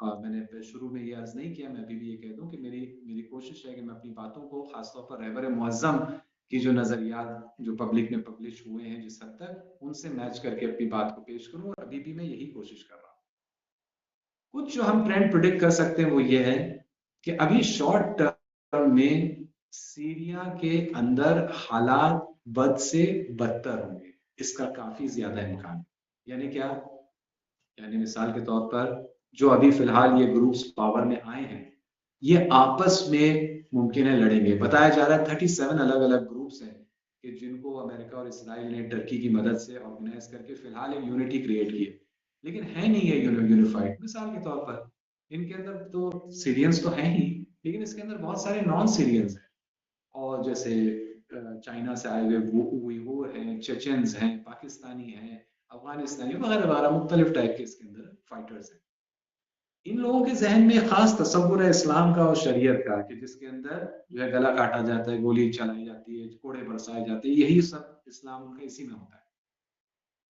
میں نے شروع میں یہ عرض نہیں کیا، میں ابھی بھی یہ کہہ دوں کہ میری کوشش ہے کہ میں اپنی باتوں کو خاص طور پر رہبر معظم کی جو نظریات جو پبلک میں پبلش ہوئے ہیں جس حد تک ان سے میچ کر کے اپنی بات کو پیش کروں، اور ابھی بھی میں یہی کوشش کر رہا ہوں۔ کچھ جو ہم ٹرینڈ پریڈکٹ کر سکتے ہیں وہ یہ ہے کہ ابھی شارٹ ٹرم میں سیریا کے اندر حالات بد سے بدتر ہوں گے، اس کا کافی زیادہ امکان ہے۔ یعنی کیا؟ یعنی مثال کے طور پر جو ابھی فی الحال یہ گروپس پاور میں آئے ہیں یہ آپس میں ممکن ہے لڑیں گے۔ بتایا جا رہا ہے 37 الگ الگ گروپس ہیں کہ جن کو امریکہ اور اسرائیل نے ٹرکی کی مدد سے آرگنائز کر کے فی الحال ایک یونٹی کریٹ کی ہے، لیکن ہے نہیں یہ یونیفائڈ۔ مثال کے طور پر ان کے اندر تو سیرینز تو ہیں ہی، لیکن اس کے اندر بہت سارے نان سیرینز ہیں، اور جیسے چائنا سے آئے ہوئے ویغور ہیں، چچنز ہیں، پاکستانی ہیں، افغانستانی وغیرہ وغیرہ مختلف ٹائپ کے اس کے اندر فائٹرز ہیں۔ ان لوگوں کے ذہن میں خاص تصور ہے اسلام کا اور شریعت کا کہ جس کے اندر جو ہے گلا کاٹا جاتا ہے، گولی چلائی جاتی ہے، کوڑے برسائے جاتے ہیں، یہی سب اسلام ان کا اسی میں ہوتا ہے۔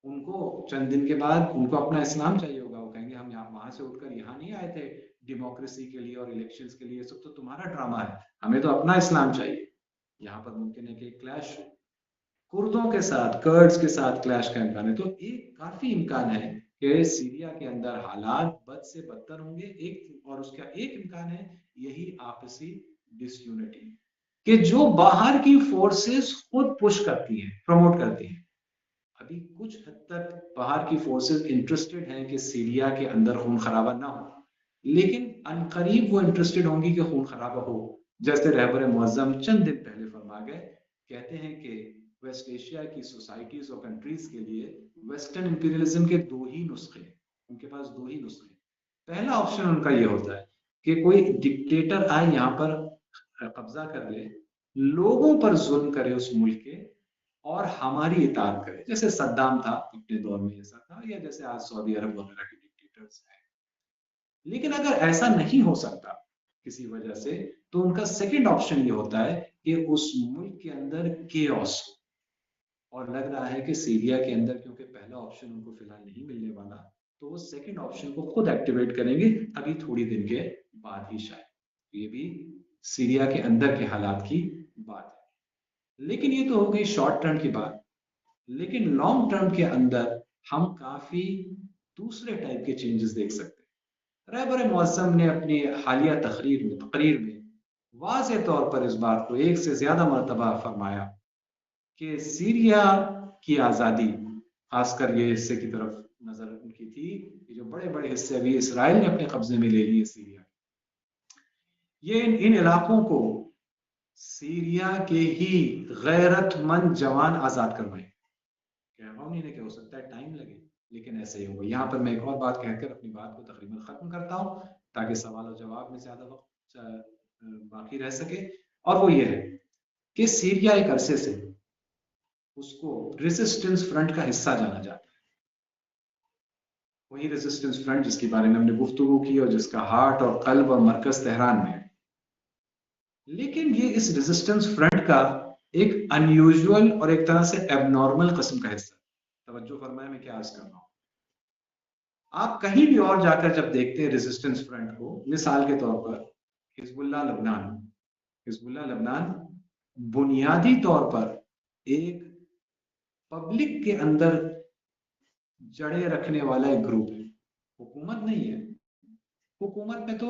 ان کو چند دن کے بعد ان کو اپنا اسلام چاہیے ہوگا، وہ کہیں گے ہم یہاں وہاں سے اٹھ کر یہاں نہیں آئے تھے ڈیموکریسی کے لیے اور الیکشنز کے لیے، سب تو تمہارا ڈرامہ ہے، ہمیں تو اپنا اسلام چاہیے۔ یہاں پر ممکن ہے کہ کلیش کردوں کے ساتھ، کرڈز کے ساتھ کلیش کا امکان ہے۔ تو ایک کافی امکان ہے کہ سیریا کے اندر حالات بد سے بدتر ہوں گے، اور اس کا ایک امکان ہے یہی آپسی ڈس یونٹی، کہ جو باہر کی فورسز خود پش کرتی ہیں، پروموٹ کرتی ہیں۔ ابھی کچھ حد تک باہر کی فورسز انٹرسٹڈ ہیں کہ سیریا کے اندر خون خرابہ نہ ہو، لیکن عنقریب وہ انٹرسٹڈ ہوں گی کہ خون خرابہ ہو۔ جیسے رہبر معظم چند دن پہلے فرما گئے، کہتے ہیں کہ ویسٹ ایشیا کی سوسائٹیز اور کنٹریز کے لیے ویسٹرن امپیریلزم کے دو ہی نسخے ہیں، ان کے پاس دو ہی نسخے ہیں۔ پہلا آپشن ان کا یہ ہوتا ہے کہ کوئی ڈکٹیٹر آئے یہاں پر قبضہ کر لے، لوگوں پر ظلم کرے اس ملک کے اور ہماری اطاعت کرے، جیسے صدام تھا اپنے دور میں ایسا تھا، یا جیسے آج سعودی عرب وغیرہ کے ڈکٹیٹرز ہیں۔ لیکن اگر ایسا نہیں ہو سکتا کسی وجہ سے، تو ان کا سیکنڈ آپشن یہ ہوتا ہے کہ اس ملک کے اندر کیوس ہو، اور لگ رہا ہے کہ سیریا کے اندر کیونکہ پہلا آپشن ان کو فی الحال نہیں ملنے والا، تو وہ سیکنڈ آپشن کو خود ایکٹیویٹ کریں گے ابھی تھوڑی دن کے بعد ہی شاید۔ یہ بھی سیریا کے اندر کے حالات کی بات ہے۔ لیکن یہ تو ہو گئی شارٹ ٹرم کی بات، لیکن لانگ ٹرم کے اندر ہم کافی دوسرے ٹائپ کے چینجز دیکھ سکتے ہیں۔ رہبر معظم نے اپنی حالیہ تقریر میں واضح طور پر اس بات کو ایک سے زیادہ مرتبہ فرمایا کہ سیریا کی آزادی، خاص کر یہ حصے کی طرف نظر ان کی تھی کہ جو بڑے بڑے حصے ابھی اسرائیل نے اپنے قبضے میں لے لیے سیریا، یہ ان علاقوں کو سیریا کے ہی غیرت مند جوان آزاد کروائیں۔ کہہ رہا ہوں نہیں کہ ہو سکتا ہے ٹائم لگے، لیکن ایسے ہی ہوگا۔ یہاں پر میں ایک اور بات کہہ کر اپنی بات کو تقریباً ختم کرتا ہوں تاکہ سوال و جواب میں زیادہ وقت باقی رہ سکے، اور وہ یہ ہے کہ سیریا ایک عرصے سے اس کو ریزسٹنس فرنٹ کا حصہ جانا جاتا ہے، وہی ریزسٹنس فرنٹ جس کے بارے میں ہم نے گفتگو کی اور جس کا ہارٹ اور قلب اور مرکز تہران میں ہے۔ لیکن یہ اس ریزسٹنس فرنٹ کا ایک انیوژول اور ایک طرح سے ایب نارمل قسم کا حصہ، توجہ فرمائے میں کیا عرض کر رہا ہوں۔ آپ کہیں بھی اور جا کر جب دیکھتے ہیں ریزسٹنس فرنٹ کو، مثال کے طور پر حزب اللہ لبنان بنیادی طور پر ایک پبلک کے اندر جڑے رکھنے والا ایک گروپ ہے، حکومت نہیں ہے۔ حکومت میں تو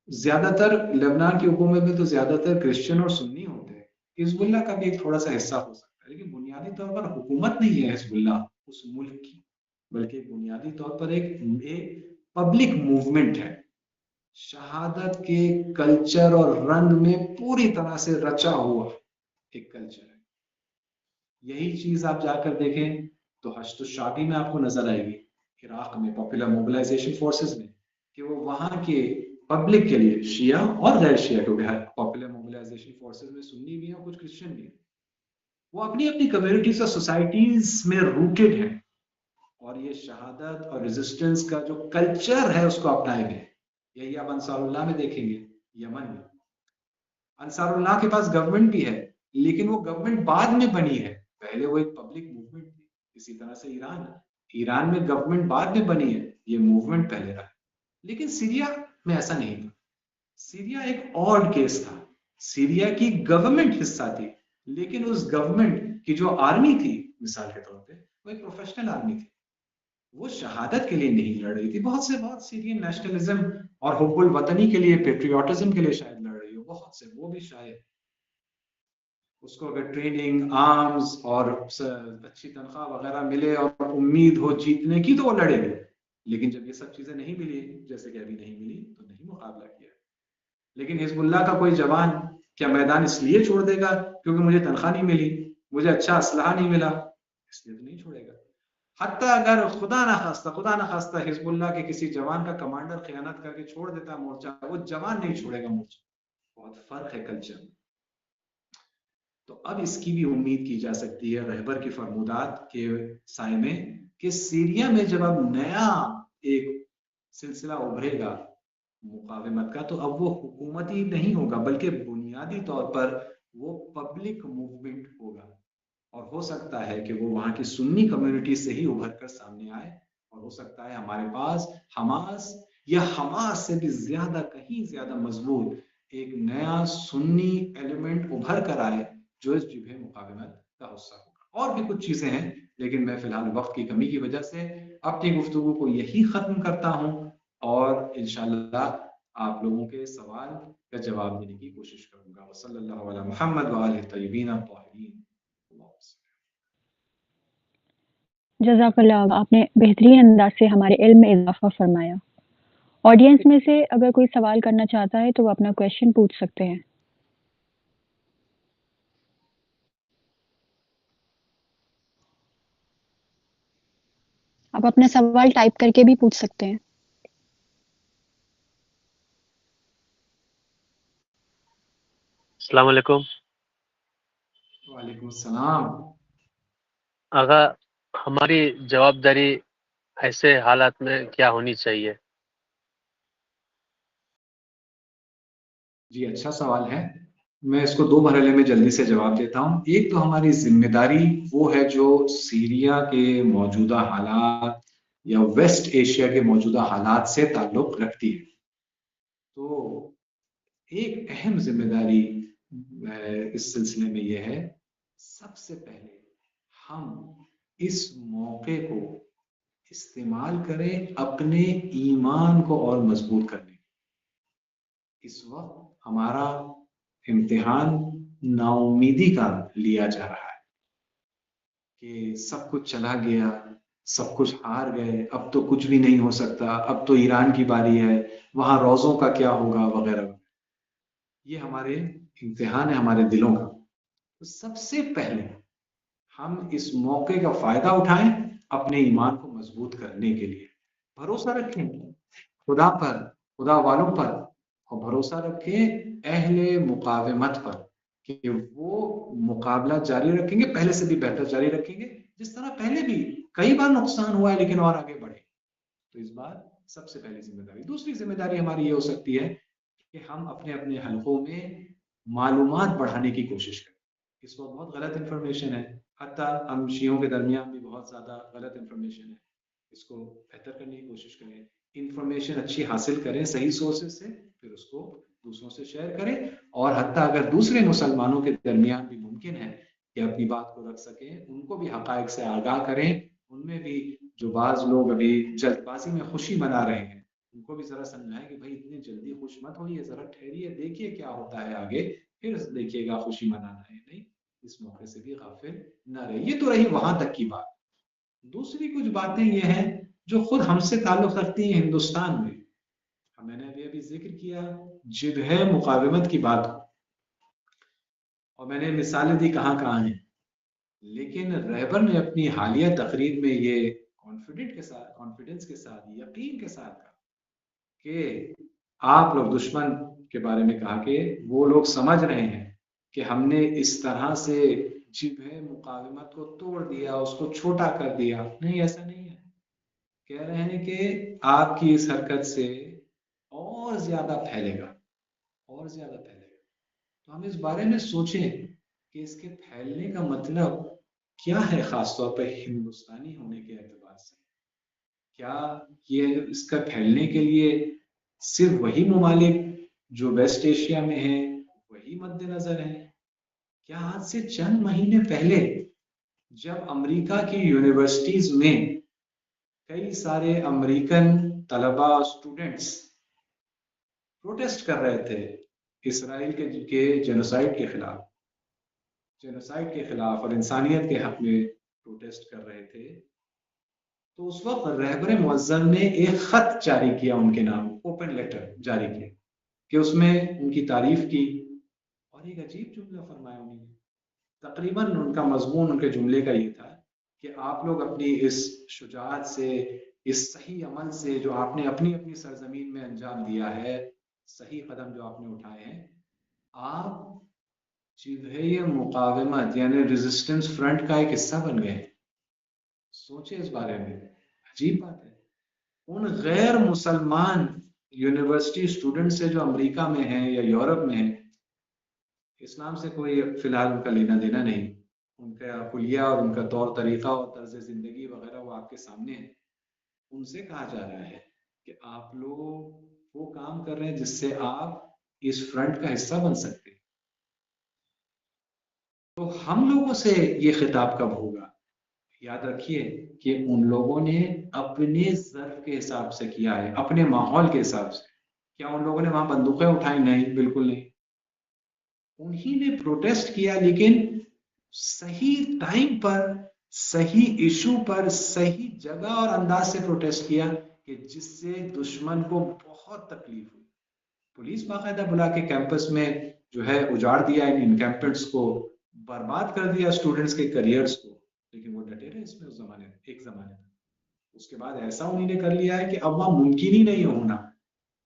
زیادہ تر لبنان کی حکومت میں تو زیادہ تر کرسچن اور سنی ہوتے ہیں، حزب اللہ کا بھی ایک تھوڑا سا حصہ ہو سکتا ہے، لیکن بنیادی طور پر حکومت نہیں ہے حزب اللہ اس ملک کی، بلکہ بنیادی طور پر ایک پبلک موومنٹ ہے، شہادت کے کلچر اور رنگ میں پوری طرح سے رچا ہوا ایک کلچر ہے۔ یہی چیز آپ جا کر دیکھیں تو حشد الشعبی میں آپ کو نظر آئے گی، عراق میں پاپولر موبلائزیشن فورسز میں، کہ وہ وہاں کے پبلک کے لیے شیعہ اور غیر شیعہ، کیونکہ پاپولر موبلائزیشن فورسز میں سنی بھی ہیں اور کچھ کرسچن بھی ہیں، وہ اپنی اپنی کمیونٹیز اور سوسائٹیز میں روٹڈ ہیں، اور یہ شہادت اور ریزسٹنس کا جو کلچر ہے اس کو اپنائے گئے۔ یہی آپ انصار اللہ میں دیکھیں گے، یمن میں انصار اللہ کے پاس گورنمنٹ بھی ہے، لیکن وہ گورنمنٹ بعد میں بنی ہے، پہلے وہ ایک پبلک موومنٹ تھی۔ اسی طرح سے ایران میں گورنمنٹ بعد میں بنی ہے، یہ موومنٹ پہلے رہا ہے۔ لیکن سیریا میں ایسا نہیں تھا. سیریا ایک آڈ کیس تھا. سیریا کی گورنمنٹ حصہ تھی، لیکن اس گورنمنٹ کی جو آرمی تھی مثال کے طور پہ وہ ایک پروفیشنل آرمی تھی. وہ شہادت کے لیے نہیں لڑ رہی تھی. بہت سیرین نیشنلزم اور حب الوطنی کے لیے، پیٹریوٹزم کے لیے شاید لڑ رہی ہو، بہت سے. وہ بھی شاید اس کو اگر ٹریننگ، آرمز اور اچھی تنخواہ وغیرہ ملے اور امید ہو جیتنے کی تو وہ لڑے گی. لیکن جب یہ سب چیزیں نہیں ملی، جیسے کہ ابھی نہیں ملی، تو نہیں مقابلہ کیا. لیکن حزب اللہ کا کوئی جوان کیا میدان اس لیے چھوڑ دے گا کیونکہ مجھے تنخواہ نہیں ملی، مجھے اچھا اسلحہ نہیں ملا؟ اس لیے تو نہیں چھوڑے گا. حتیٰ اگر خدا نہ خواستہ حزب اللہ کے کسی جوان کا کمانڈر خیانت کر کے چھوڑ دیتا مورچہ، وہ جوان نہیں چھوڑے گا مورچہ. بہت فرق ہے کلچر میں. تو اب اس کی بھی امید کی جا سکتی ہے رہبر کی فرمودات کے سائے میں کہ سیریا میں جب اب نیا ایک سلسلہ ابھرے گا مقاومت کا، تو اب وہ حکومتی نہیں ہوگا بلکہ بنیادی طور پر وہ پبلک موومنٹ ہوگا. اور ہو سکتا ہے کہ وہ وہاں کی سنی کمیونٹی سے ہی ابھر کر سامنے آئے، اور ہو سکتا ہے ہمارے پاس حماس یا حماس سے بھی کہیں زیادہ مضبوط ایک نیا سنی ایلیمنٹ ابھر کر آئے جو اس جبہے مقاومت کا حصہ ہوگا. اور بھی کچھ چیزیں ہیں، لیکن میں فی الحال وقت کی کمی کی وجہ سے اپنی گفتگو کو یہی ختم کرتا ہوں، اور انشاءاللہ آپ لوگوں کے سوال کا جواب دینے کی کوشش کروں گا. وصلی اللہ علی محمد وآلہ الطیبین الطاہرین. جزاک اللہ، آپ نے بہترین انداز سے ہمارے علم میں اضافہ فرمایا. آڈینس میں سے اگر کوئی سوال کرنا چاہتا ہے تو وہ اپنا کویشچن پوچھ سکتے ہیں. آپ اپنا سوال ٹائپ کر کے بھی پوچھ سکتے ہیں. السلام علیکم. وعلیکم السلام. آغا، ہماری جواب داری ایسے حالات میں کیا ہونی چاہیے؟ جی اچھا سوال ہے. میں اس کو دو مرحلے میں جلدی سے جواب دیتا ہوں. ایک تو ہماری ذمہ داری وہ ہے جو سیریا کے موجودہ حالات یا ویسٹ ایشیا کے موجودہ حالات سے تعلق رکھتی ہے. تو ایک اہم ذمہ داری اس سلسلے میں یہ ہے، سب سے پہلے ہم اس موقع کو استعمال کریں اپنے ایمان کو اور مضبوط کرنے. اس وقت ہمارا امتحان نا امیدی کا لیا جا رہا ہے کہ سب کچھ چلا گیا، سب کچھ ہار گئے، اب تو کچھ بھی نہیں ہو سکتا، اب تو ایران کی باری ہے، وہاں روزوں کا کیا ہوگا وغیرہ. یہ ہمارے امتحان ہے ہمارے دلوں کا. تو سب سے پہلے ہم اس موقع کا فائدہ اٹھائیں اپنے ایمان کو مضبوط کرنے کے لیے. بھروسہ رکھیں خدا پر، خدا والوں پر، اور بھروسہ رکھیں اہل مقاومت پر کہ وہ مقابلہ جاری رکھیں گے، پہلے سے بھی بہتر جاری رکھیں گے. جس طرح پہلے بھی کئی بار نقصان ہوا ہے لیکن اور آگے بڑھے. تو اس بار سب سے پہلی ذمہ داری. دوسری ذمہ داری ہماری یہ ہو سکتی ہے کہ ہم اپنے اپنے حلقوں میں معلومات بڑھانے کی کوشش کریں. اس وقت بہت غلط انفارمیشن ہے، حتیٰ ہم شیعوں کے درمیان بھی بہت زیادہ غلط انفارمیشن ہے. اس کو بہتر کرنے کی کوشش کریں، انفارمیشن اچھی حاصل کریں صحیح سورسز سے، پھر اس کو دوسروں سے شیئر کریں. اور حتیٰ اگر دوسرے مسلمانوں کے درمیان بھی ممکن ہے کہ اپنی بات کو رکھ سکیں، ان کو بھی حقائق سے آگاہ کریں. ان میں بھی جو بعض لوگ ابھی جلد بازی میں خوشی منا رہے ہیں، ان کو بھی ذرا سمجھائیں کہ بھائی اتنی جلدی خوش مت ہوئیے، ذرا ٹھہریے، دیکھیے کیا ہوتا ہے آگے، پھر دیکھیے گا خوشی منانا ہے نہیں. اس موقع سے بھی غافل نہ رہے. یہ تو رہی وہاں تک کی بات. دوسری کچھ باتیں یہ ہیں جو خود ہم سے تعلق رکھتی ہیں ہندوستان میں. میں نے ابھی ذکر کیا جبہے مقاومت کی بات کو، اور میں نے مثالیں دی کہاں کہاں ہیں. لیکن رہبر نے اپنی حالیہ تقریر میں یہ کانفیڈنس کے ساتھ، یقین کے ساتھ کہا کہ آپ لوگ دشمن کے بارے میں کہا کہ وہ لوگ سمجھ رہے ہیں کہ ہم نے اس طرح سے جبہے مقاومت کو توڑ دیا، اس کو چھوٹا کر دیا. نہیں، ایسا نہیں ہے. کہہ رہے ہیں کہ آپ کی اس حرکت سے اور زیادہ پھیلے گا، اور زیادہ پھیلے گا. تو ہم اس بارے میں سوچیں کہ اس کے پھیلنے کا مطلب کیا ہے، خاص طور پر ہندوستانی ہونے کے اعتبار سے. کیا یہ اس کا پھیلنے کے لیے صرف وہی ممالک جو ویسٹ ایشیا میں ہیں وہی مد نظر ہیں؟ کیا آج سے چند مہینے پہلے جب امریکہ کی یونیورسٹیز میں کئی سارے امریکن طلباء اسٹوڈنٹس پروٹیسٹ کر رہے تھے اسرائیل کے جینوسائیڈ کے خلاف اور انسانیت کے حق میں پروٹیسٹ کر رہے تھے، تو اس وقت رہبر معظم نے ایک خط جاری کیا، ان کے نام اوپن لیٹر جاری کیا کہ اس میں ان کی تعریف کی اور ایک عجیب جملہ فرمایا انہوں نے. تقریباً ان کا مضمون ان کے جملے کا یہ تھا کہ آپ لوگ اپنی اس شجاعت سے، اس صحیح عمل سے جو آپ نے اپنی اپنی سرزمین میں انجام دیا ہے، صحیح قدم جو آپ نے اٹھائے ہیں، آپ جبہۂ مقاومت یعنی ریزسٹنس فرنٹ کا ایک حصہ بن گئے. سوچے اس بارے میں، عجیب بات ہے. ان غیر مسلمان یونیورسٹی اسٹوڈنٹ سے جو امریکہ میں ہیں یا یورپ میں ہیں، اسلام سے کوئی فی الحال ان کا لینا دینا نہیں، ان کا حلیہ اور ان کا طور طریقہ اور طرز زندگی وغیرہ وہ آپ کے سامنے ہے. ان سے کہا جا رہا ہے کہ آپ لوگ وہ کام کر رہے ہیں جس سے آپ اس فرنٹ کا حصہ بن سکتے ہیں. تو ہم لوگوں سے یہ خطاب کب ہوگا؟ یاد رکھیے کہ ان لوگوں نے اپنے ظرف کے حساب سے کیا ہے، اپنے ماحول کے حساب سے. کیا ان لوگوں نے وہاں بندوقیں اٹھائی؟ نہیں، بالکل نہیں. انہی نے پروٹیسٹ کیا، لیکن صحیح ٹائم پر، صحیح ایشو پر، صحیح جگہ اور انداز سے پروٹیسٹ کیا کہ جس سے دشمن کو بہت تکلیف ہوئی. پولیس باقاعدہ بلا کے کیمپس میں جو ہے اجاڑ دیا ان کیمپس کو، برباد کر دیا اسٹوڈنٹس کے کریئرز کو، لیکن وہ ڈٹے رہے اس میں. ایک زمانے تک اس کے بعد ایسا انہوں نے کر لیا ہے کہ اب وہاں ممکن ہی نہیں ہونا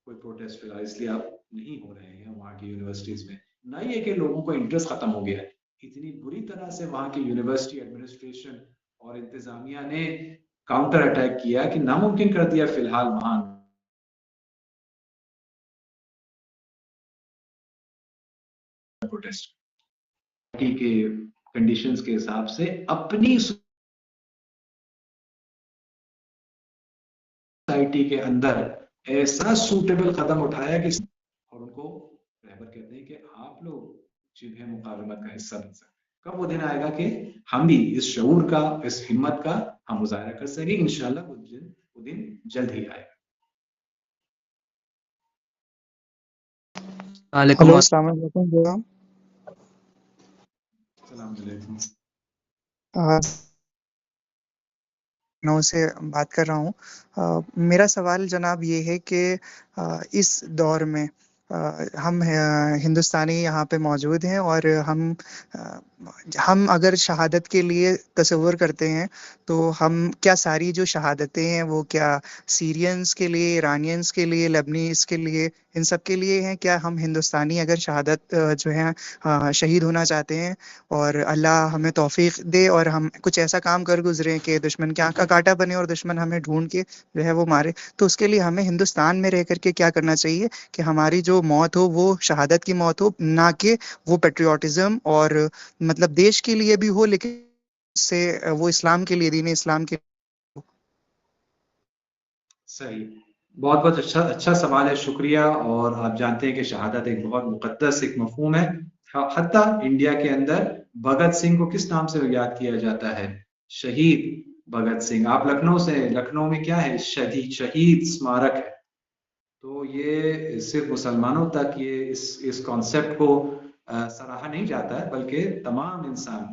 کوئی پروٹیسٹ فی الحال، اس لیے اب نہیں ہو رہے ہیں وہاں کی یونیورسٹیز میں. نہ یہ کہ لوگوں کو انٹرسٹ ختم ہو گیا ہے، اتنی بری طرح سے وہاں کی یونیورسٹی ایڈمنسٹریشن اور انتظامیہ نے کاؤنٹر اٹیک کیا کہ ناممکن کر دیا فی الحال وہاں پروٹیسٹ کے کنڈیشنز کے حساب سے اپنی سوسائٹی کے اندر ایسا سوٹیبل قدم اٹھایا کہ اور ان کو رہبر کہتے ہیں کہ آپ لوگ جبہۂ مقاومت کا حصہ بن سکتے. کب وہ دن آئے گا کہ ہم بھی اس شعور کا، اس ہمت کا ہم مظاہرہ کر سکیں؟ انشاءاللہ وہ دن جلد ہی آئے گا. ہلو، السلام علیکم. السلام علیکم. لکھنؤ سے بات کر رہا ہوں. میرا سوال جناب یہ ہے کہ اس دور میں ہم ہندوستانی یہاں پہ موجود ہیں اور ہم اگر شہادت کے لیے تصور کرتے ہیں تو ہم کیا ساری جو شہادتیں ہیں وہ کیا سیرینز کے لیے، ایرانینز کے لیے، لیبنیز کے لیے، ان سب کے لیے ہیں؟ کیا ہم ہندوستانی اگر شہادت جو ہے شہید ہونا چاہتے ہیں اور اللہ ہمیں توفیق دے اور ہم کچھ ایسا کام کر گزرے کہ دشمن کی آنکھ کا کانٹا بنے اور دشمن ہمیں ڈھونڈ کے جو ہے وہ مارے، تو اس کے لیے ہمیں ہندوستان میں رہ کر کے کیا کرنا چاہیے کہ ہماری جو موت ہو وہ شہادت کی موت ہو، نہ کہ وہ پیٹریوٹزم اور مطلب دیش کے لیے بھی ہو، لیکن سے وہ اسلام کے لیے، دین اسلام کے لیے. صحیح، بہت بہت اچھا سوال ہے، شکریہ. اور آپ جانتے ہیں کہ شہادت ایک بہت مقدس ایک مفہوم ہے. حتیٰ انڈیا کے اندر بھگت سنگھ کو کس نام سے یاد کیا جاتا ہے؟ شہید بھگت سنگھ. آپ لکھنؤ سے، لکھنؤ میں کیا ہے؟ شہید اسمارک ہے. تو یہ صرف مسلمانوں تک یہ اس کانسیپٹ کو سراہا نہیں جاتا ہے، بلکہ تمام انسان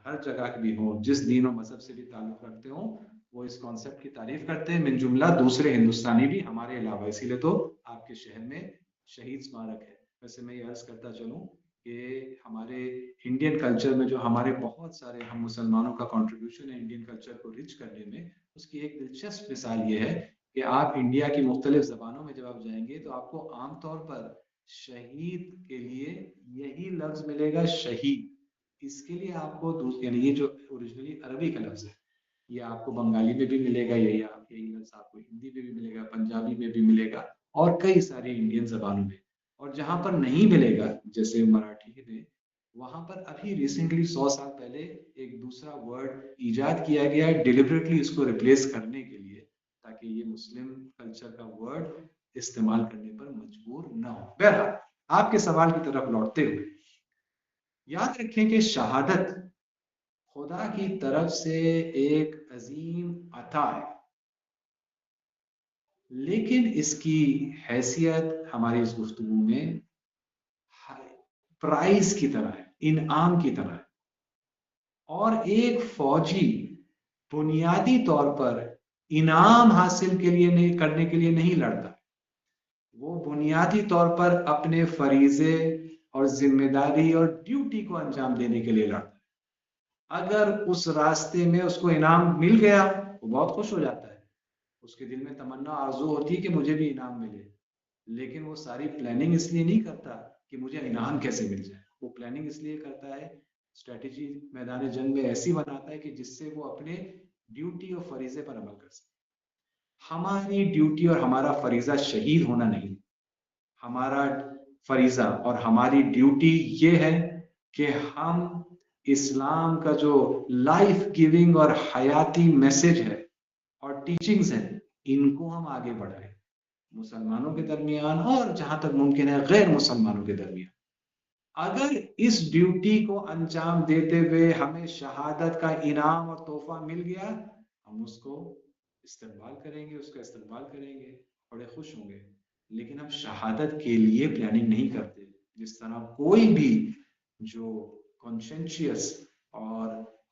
ہر جگہ کے بھی ہوں، جس دین و مذہب سے بھی تعلق رکھتے ہوں، وہ اس کانسیپٹ کی تعریف کرتے ہیں، من جملہ دوسرے ہندوستانی بھی ہمارے علاوہ. اسی لیے تو آپ کے شہر میں شہید اسمارک ہے. ویسے میں یہ عرض کرتا چلوں کہ ہمارے انڈین کلچر میں جو ہمارے بہت سارے ہم مسلمانوں کا کنٹریبیوشن ہے انڈین کلچر کو ریچ کرنے میں، اس کی ایک دلچسپ مثال یہ ہے کہ آپ انڈیا کی مختلف زبانوں میں جب آپ جائیں گے تو آپ کو عام طور پر شہید کے لیے یہی لفظ ملے گا، شہید. اس کے لیے آپ کو یعنی یہ جو اوریجنلی عربی کا لفظ ہے، یہ آپ کو بنگالی میں بھی ملے گا، یہی لفظ آپ کو ہندی میں بھی ملے گا، پنجابی میں بھی ملے گا، اور کئی ساری انڈین زبانوں میں. اور جہاں پر نہیں ملے گا جیسے مراٹھی میں، وہاں پر ابھی ریسنٹلی 100 سال پہلے ایک دوسرا ورڈ ایجاد کیا گیا ہے ڈیلیبریٹلی اس کو ریپلیس کرنے کے لیے، تاکہ یہ مسلم کلچر کا ورڈ استعمال کرنے پر مجبور نہ ہو. بہرحال آپ کے سوال کی طرف لوٹتے ہوئے یاد رکھیں کہ شہادت خدا کی طرف سے ایک عظیم عطا ہے، لیکن اس کی حیثیت ہماری اس گفتگو میں پرائز کی طرح ہے، انعام کی طرح ہے. اور ایک فوجی بنیادی طور پر انعام حاصل کرنے کے لیے نہیں لڑتا، وہ بنیادی طور پر اپنے فریضے اور ذمہ داری اور ڈیوٹی کو انجام دینے کے لیے لڑتا ہے. اگر اس راستے میں اس کو انعام مل گیا وہ بہت خوش ہو جاتا ہے، اس کے دل میں تمنا آرزو ہوتی ہے کہ مجھے بھی انعام ملے، لیکن وہ ساری پلاننگ اس لیے نہیں کرتا کہ مجھے انعام کیسے مل جائے. وہ پلاننگ اس لیے کرتا ہے، اسٹریٹجی میدان جنگ میں ایسی بناتا ہے کہ جس سے وہ اپنے ڈیوٹی اور فریضے پر عمل کر سکے. ہماری ڈیوٹی اور ہمارا فریضہ شہید ہونا نہیں، ہمارا فریضہ اور ہماری ڈیوٹی یہ ہے کہ ہم اسلام کا جو لائف گیونگ اور حیاتی میسج ہے اور ٹیچنگز ہیں ان کو ہم آگے بڑھائیں، مسلمانوں کے درمیان اور جہاں تک ممکن ہے غیر مسلمانوں کے درمیان. اگر اس ڈیوٹی کو انجام دیتے ہوئے ہمیں شہادت کا انعام اور تحفہ مل گیا، ہم اس کو استقبال کریں گے، اس کا استقبال کریں گے، بڑے خوش ہوں گے. لیکن ہم شہادت کے لیے پلاننگ نہیں کرتے، جس طرح کوئی بھی جو کانشنشیس اور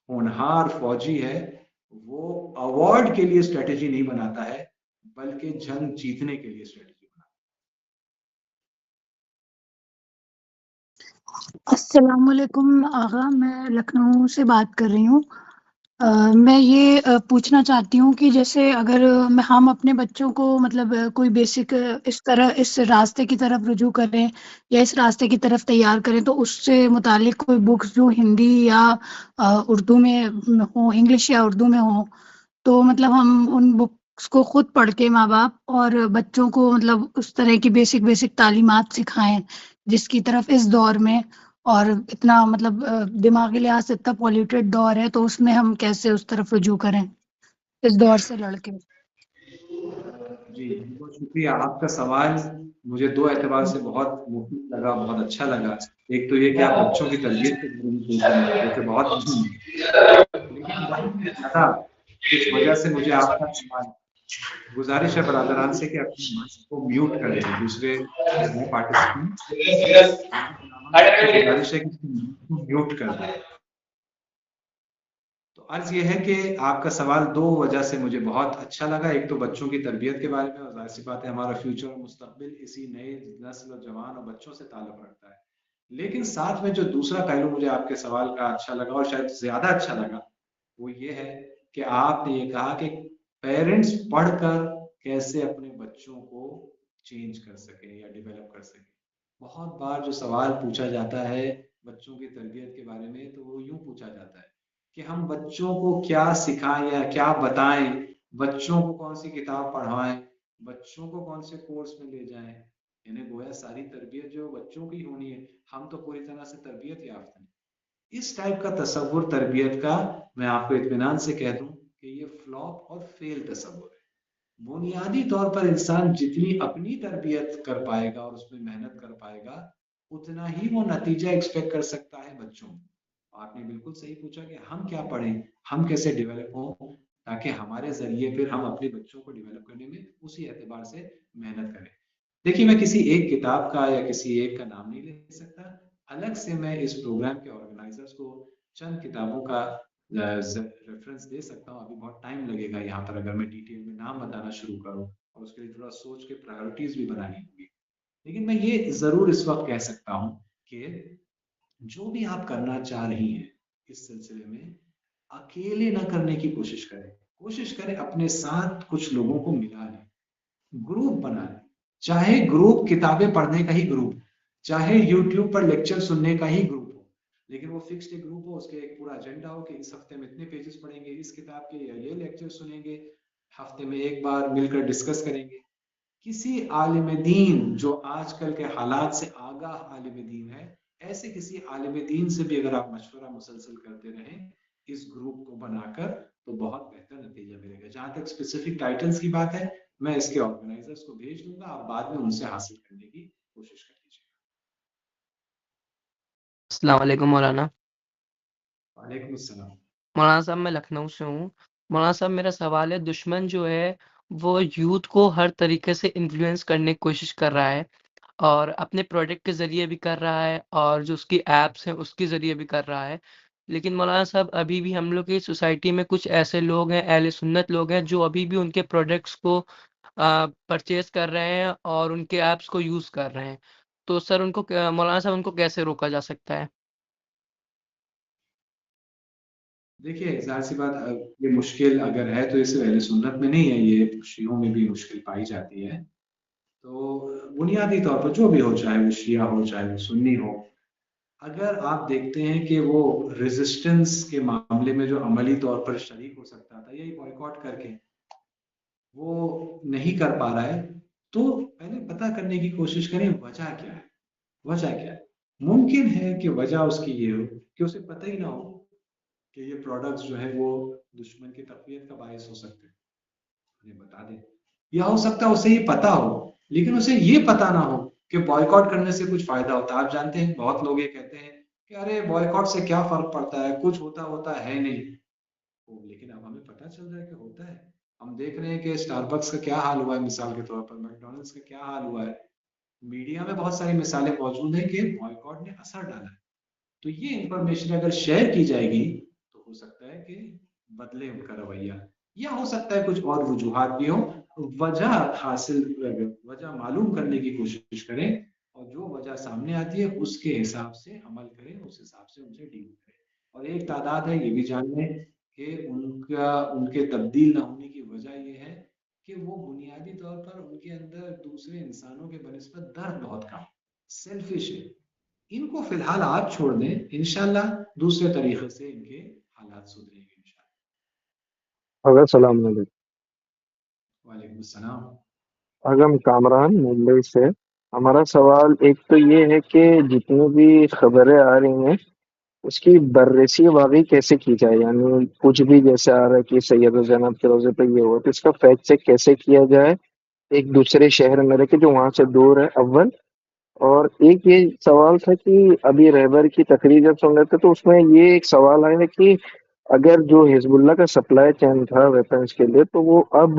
ہونہار فوجی ہے وہ ایوارڈ کے لیے اسٹریٹجی نہیں بناتا ہے بلکہ جنگ جیتنے کے لیے اسٹریٹجی بناتا ہے. السلام علیکم آغا، میں لکھنؤ سے بات کر رہی ہوں. میں یہ پوچھنا چاہتی ہوں کہ جیسے اگر ہم اپنے بچوں کو مطلب کوئی بیسک اس طرح اس راستے کی طرف رجوع کریں یا اس راستے کی طرف تیار کریں تو اس سے متعلق کوئی بکس جو ہندی یا اردو میں ہوں، انگلش یا اردو میں ہوں، تو مطلب ہم ان بکس کو خود پڑھ کے ماں باپ اور بچوں کو مطلب اس طرح کی بیسک تعلیمات سکھائیں جس کی طرف اس دور میں اور اتنا مطلب دماغی لحاظ سے اتنا پولیوٹیڈ دور ہے تو اس میں ہم کیسے اس طرف رجوع کریں اس دور سے لڑ کے. جی بہت شکریہ. آپ کا سوال مجھے دو اعتبار سے بہت مفید لگا، بہت اچھا لگا. ایک تو یہ کہ آپ بچوں کی تربیت کے بارے میں پوچھ رہے ہیں جو کہ بہت اہم ہے، لیکن کچھ وجہ سے مجھے آپ کا سوال گزارش ہے برادران سے کہ اپنی مائک کو میوٹ کر دیں. دوسرے نئے پارٹیسپینٹ گزارش ہے کہ میوٹ کر دیں. تو عرض یہ ہے کہ آپ کا سوال دو وجہ سے مجھے بہت اچھا لگا. ایک تو بچوں کی تربیت کے بارے میں، اور ظاہر سی بات ہے ہمارا فیوچر اور مستقبل اسی نئے نسل اور جوان اور بچوں سے تعلق رکھتا ہے. لیکن ساتھ میں جو دوسرا پہلو مجھے آپ کے سوال کا اچھا لگا اور شاید زیادہ اچھا لگا وہ یہ ہے کہ آپ نے یہ کہا کہ پیرنٹس پڑھ کر کیسے اپنے بچوں کو چینج کر سکیں یا ڈیولپ کر سکیں. بہت بار جو سوال پوچھا جاتا ہے بچوں کی تربیت کے بارے میں تو وہ یوں پوچھا جاتا ہے کہ ہم بچوں کو کیا سکھائیں یا کیا بتائیں، بچوں کو کون سی کتاب پڑھائیں، بچوں کو کون سے کورس میں لے جائیں. یعنی گویا ساری تربیت جو بچوں کی ہونی ہے، ہم تو پوری طرح سے تربیت یافتہ ہیں. اس ٹائپ کا تصور تربیت کا میں آپ کو اطمینان سے کہہ دوں کہ یہ فلاپ اور فیل تصور ہے. بنیادی طور پر انسان جتنی اپنی تربیت کر پائے گا اور اس میں محنت کر پائے گا اتنا ہی وہ نتیجہ ایکسپیکٹ کر سکتا ہے بچوں میں. آپ نے بالکل صحیح پوچھا کہ ہم کیا پڑھیں، ہم کیسے ڈیولپ ہوں تاکہ ہمارے ذریعے پھر ہم اپنے بچوں کو ڈیولپ کرنے میں اسی اعتبار سے محنت کریں. دیکھیے میں کسی ایک کتاب کا یا کسی ایک کا نام نہیں لے سکتا. الگ سے میں اس پروگرام کے آرگنائزرز کو چند کتابوں کا ریفرنس دے سکتا ہوں. ابھی بہت ٹائم لگے گا یہاں پر اگر میں ڈیٹیل میں نام بتانا شروع کروں اور اس کے لیے تھوڑا سوچ کے پرائیورٹیز بھی بنانی ہوگی. لیکن میں یہ ضرور اس وقت کہہ سکتا ہوں کہ جو بھی آپ کرنا چاہ رہی ہیں اس سلسلے میں اکیلے نہ کرنے کی کوشش کریں اپنے ساتھ کچھ لوگوں کو ملا لیں، گروپ بنا لیں. چاہے گروپ کتابیں پڑھنے کا ہی گروپ، چاہے یوٹیوب پر لیکچر سننے کا ہی گروپ ہو، لیکن وہ فکسڈ گروپ ہو، اس کے ایک پورا ایجنڈا ہو کہ اس ہفتے میں اتنے پیجز پڑھیں گے اس کتاب کے یا یہ لیکچر سنیں گے، ہفتے میں ایک بار مل کر ڈسکس کریں گے. کسی عالم دین جو آج کل کے حالات سے آگاہ عالم دین ہے، ایسے کسی عالم دین سے بھی اگر آپ مشورہ مسلسل کرتے رہیں، اس گروپ کو بنا کر تو بہت بہتر نتیجہ ملے گا. جہاں تک اسپیسیفک ٹائٹلز کی بات ہے میں اس کے آرگنائزرز کو بھیج دوں گا, آپ بعد میں ان سے حاصل کرنے کی کوشش کر لیجیے. السلام علیکم مولانا. وعلیکم السلام. مولانا صاحب میں لکھنؤ سے ہوں. مولانا صاحب میرا سوال ہے, دشمن جو ہے وہ یوتھ کو ہر طریقے سے انفلوئنس کرنے کی کوشش کر رہا ہے, اور اپنے پروڈکٹ کے ذریعے بھی کر رہا ہے اور جو اس کی ایپس ہیں اس کے ذریعے بھی کر رہا ہے. لیکن مولانا صاحب ابھی بھی ہم لوگ کی سوسائٹی میں کچھ ایسے لوگ ہیں, اہل سنت لوگ ہیں, جو ابھی بھی ان کے پروڈکٹس کو پرچیز کر رہے ہیں اور ان کے ایپس کو یوز کر رہے ہیں. تو سر ان کو مولانا صاحب ان کو کیسے روکا جا سکتا ہے؟ دیکھیے ظاہر سی بات, یہ مشکل اگر ہے تو اس اہل سنت میں نہیں ہے, یہ شیعوں میں بھی مشکل پائی جاتی ہے. تو بنیادی طور پر جو بھی ہو, چاہے وہ شیعہ ہو چاہے وہ سنی ہو, اگر آپ دیکھتے ہیں کہ وہ ریزسٹنس کے معاملے میں جو عملی طور پر شریک ہو سکتا تھا, یہی بائیکاٹ کر کے وہ نہیں کر پا رہا ہے, تو پہلے پتہ کرنے کی کوشش کریں وجہ کیا ہے. وجہ کیا ہے؟ ممکن ہے کہ وجہ اس کی یہ ہو کہ اسے پتہ ہی نہ ہو کہ یہ پروڈکٹس جو ہے وہ دشمن کی تقویت کا باعث ہو سکتے ہیں, انہیں بتا دیں. یا ہو سکتا ہے اسے یہ پتا ہو لیکن اسے یہ پتا نہ ہو کہ بائیکاٹ کرنے سے کچھ فائدہ ہوتا ہے. آپ جانتے ہیں بہت لوگ یہ کہتے ہیں کہ ارے بائیکاٹ سے کیا فرق پڑتا ہے, کچھ ہوتا ہے نہیں. لیکن اب ہمیں پتا چل رہا ہے کہ ہوتا ہے. ہم دیکھ رہے ہیں کہ اسٹار بکس کا کیا حال ہوا ہے, مثال کے طور پر میکڈونلڈس کا کیا حال ہوا ہے. میڈیا میں بہت ساری مثالیں موجود ہیں کہ بائیکاٹ نے اثر ڈالا ہے. تو یہ انفارمیشن اگر شیئر کی جائے گی تو ہو سکتا ہے کہ بدلے ان کا رویہ, یا ہو سکتا ہے کچھ اور وجوہات بھی ہوں. وجہ معلوم کرنے کی کوشش کریں, اور جو وجہ سامنے آتی ہے اس کے حساب سے عمل کریں, اس حساب سے ان سے ڈیل کریں. اور ایک تعداد ہے یہ بھی جان لیں کہ ان کے تبدیل نہ ہونے کی وجہ یہ ہے کہ وہ بنیادی طور پر ان کے اندر دوسرے انسانوں کے بنسبت درد بہت کم, سیلفش ہے. ان کو فی الحال آپ چھوڑ دیں, انشاءاللہ دوسرے طریقے سے ان کے حالات سدھریں گے انشاءاللہ. السلام علیکم. وعلیکم السلام. اعظم کامران ممبئی سے. ہمارا سوال ایک تو یہ ہے کہ جتنی بھی خبریں آ رہی ہیں اس کی بررسی واقعی کیسے کی جائے, یعنی کچھ بھی جیسے آ رہا ہے کہ سید زینب کے روزے پہ یہ ہوا, تو اس کا فیکٹ چیک کیسے کیا جائے ایک دوسرے شہر میں رہ کے جو وہاں سے دور ہے اول. اور ایک یہ سوال تھا کہ ابھی رہبر کی تقریر جب سن رہے تھے تو اس میں یہ ایک سوال آیا ہے کہ اگر جو حزب اللہ کا سپلائی چین تھا ویپنس کے لیے, تو وہ اب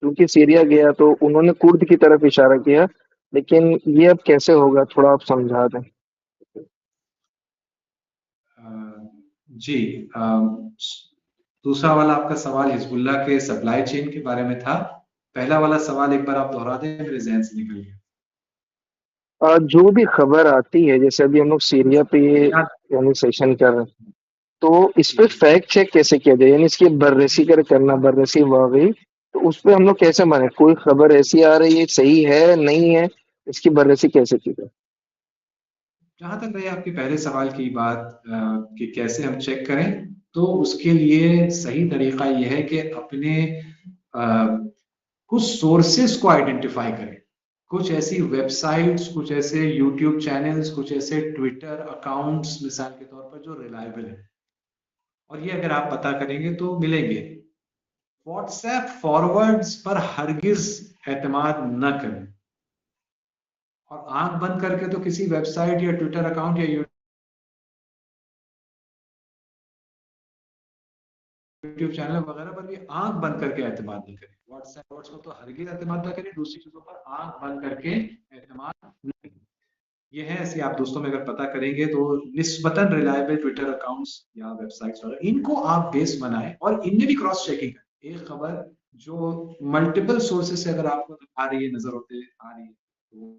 کیونکہ سیریا گیا تو انہوں نے کرد کی طرف اشارہ کیا, لیکن یہ اب کیسے ہوگا تھوڑا آپ سمجھا دیں. جی, دوسرا والا آپ کا سوال حزب اللہ کے سپلائی چین کے بارے میں تھا. پہلا والا سوال ایک بار آپ دہرا دیں, میرے ذہن سے نکل گیا. جو بھی خبر آتی ہے, جیسے ابھی ہم لوگ سیریا پہ یعنی سیشن کر رہے ہیں, تو اس پہ فیکٹ چیک کیسے کیا جائے, یعنی اس کی بررسی کرنا, بررسی واقعی, تو اس پہ ہم لوگ کیسے مانیں کوئی خبر ایسی آ رہی ہے صحیح ہے نہیں ہے, اس کی بررسی کیسے کی جائے. جہاں تک رہی آپ کے پہلے سوال کی بات کہ کیسے ہم چیک کریں, تو اس کے لیے صحیح طریقہ یہ ہے کہ اپنے کچھ سورسز کو آئیڈینٹیفائی کریں. کچھ ایسی ویب سائٹس, کچھ ایسے یوٹیوب چینلز, کچھ ایسے ٹویٹر اکاؤنٹس مثال کے طور پر جو ریلائبل ہیں, اور یہ اگر آپ پتہ کریں گے تو ملیں گے. واٹس ایپ فارورڈز پر ہرگز اعتماد نہ کریں, اور آنکھ بند کر کے تو کسی ویب سائٹ یا ٹویٹر اکاؤنٹ یا یوٹیوب چینل وغیرہ پر بھی آنکھ بند کر کے اعتماد نہ کریں. واٹس ایپ پر تو ہرگز اعتماد نہ کریں, دوسری چیزوں پر آنکھ بند کر کے اعتماد نہ کریں. یہ ہے ایسے آپ دوستوں میں اگر پتہ کریں گے تو نسبتاً ریلائبل ٹویٹر اکاؤنٹس یا ویب سائٹس وغیرہ, ان کو آپ بیس بنائیں اور ان میں بھی کراس چیکنگ کریں. ایک خبر جو ملٹیپل سورسز سے اگر آپ کو آ رہی ہے, نظر ہوتے آ رہی ہے, تو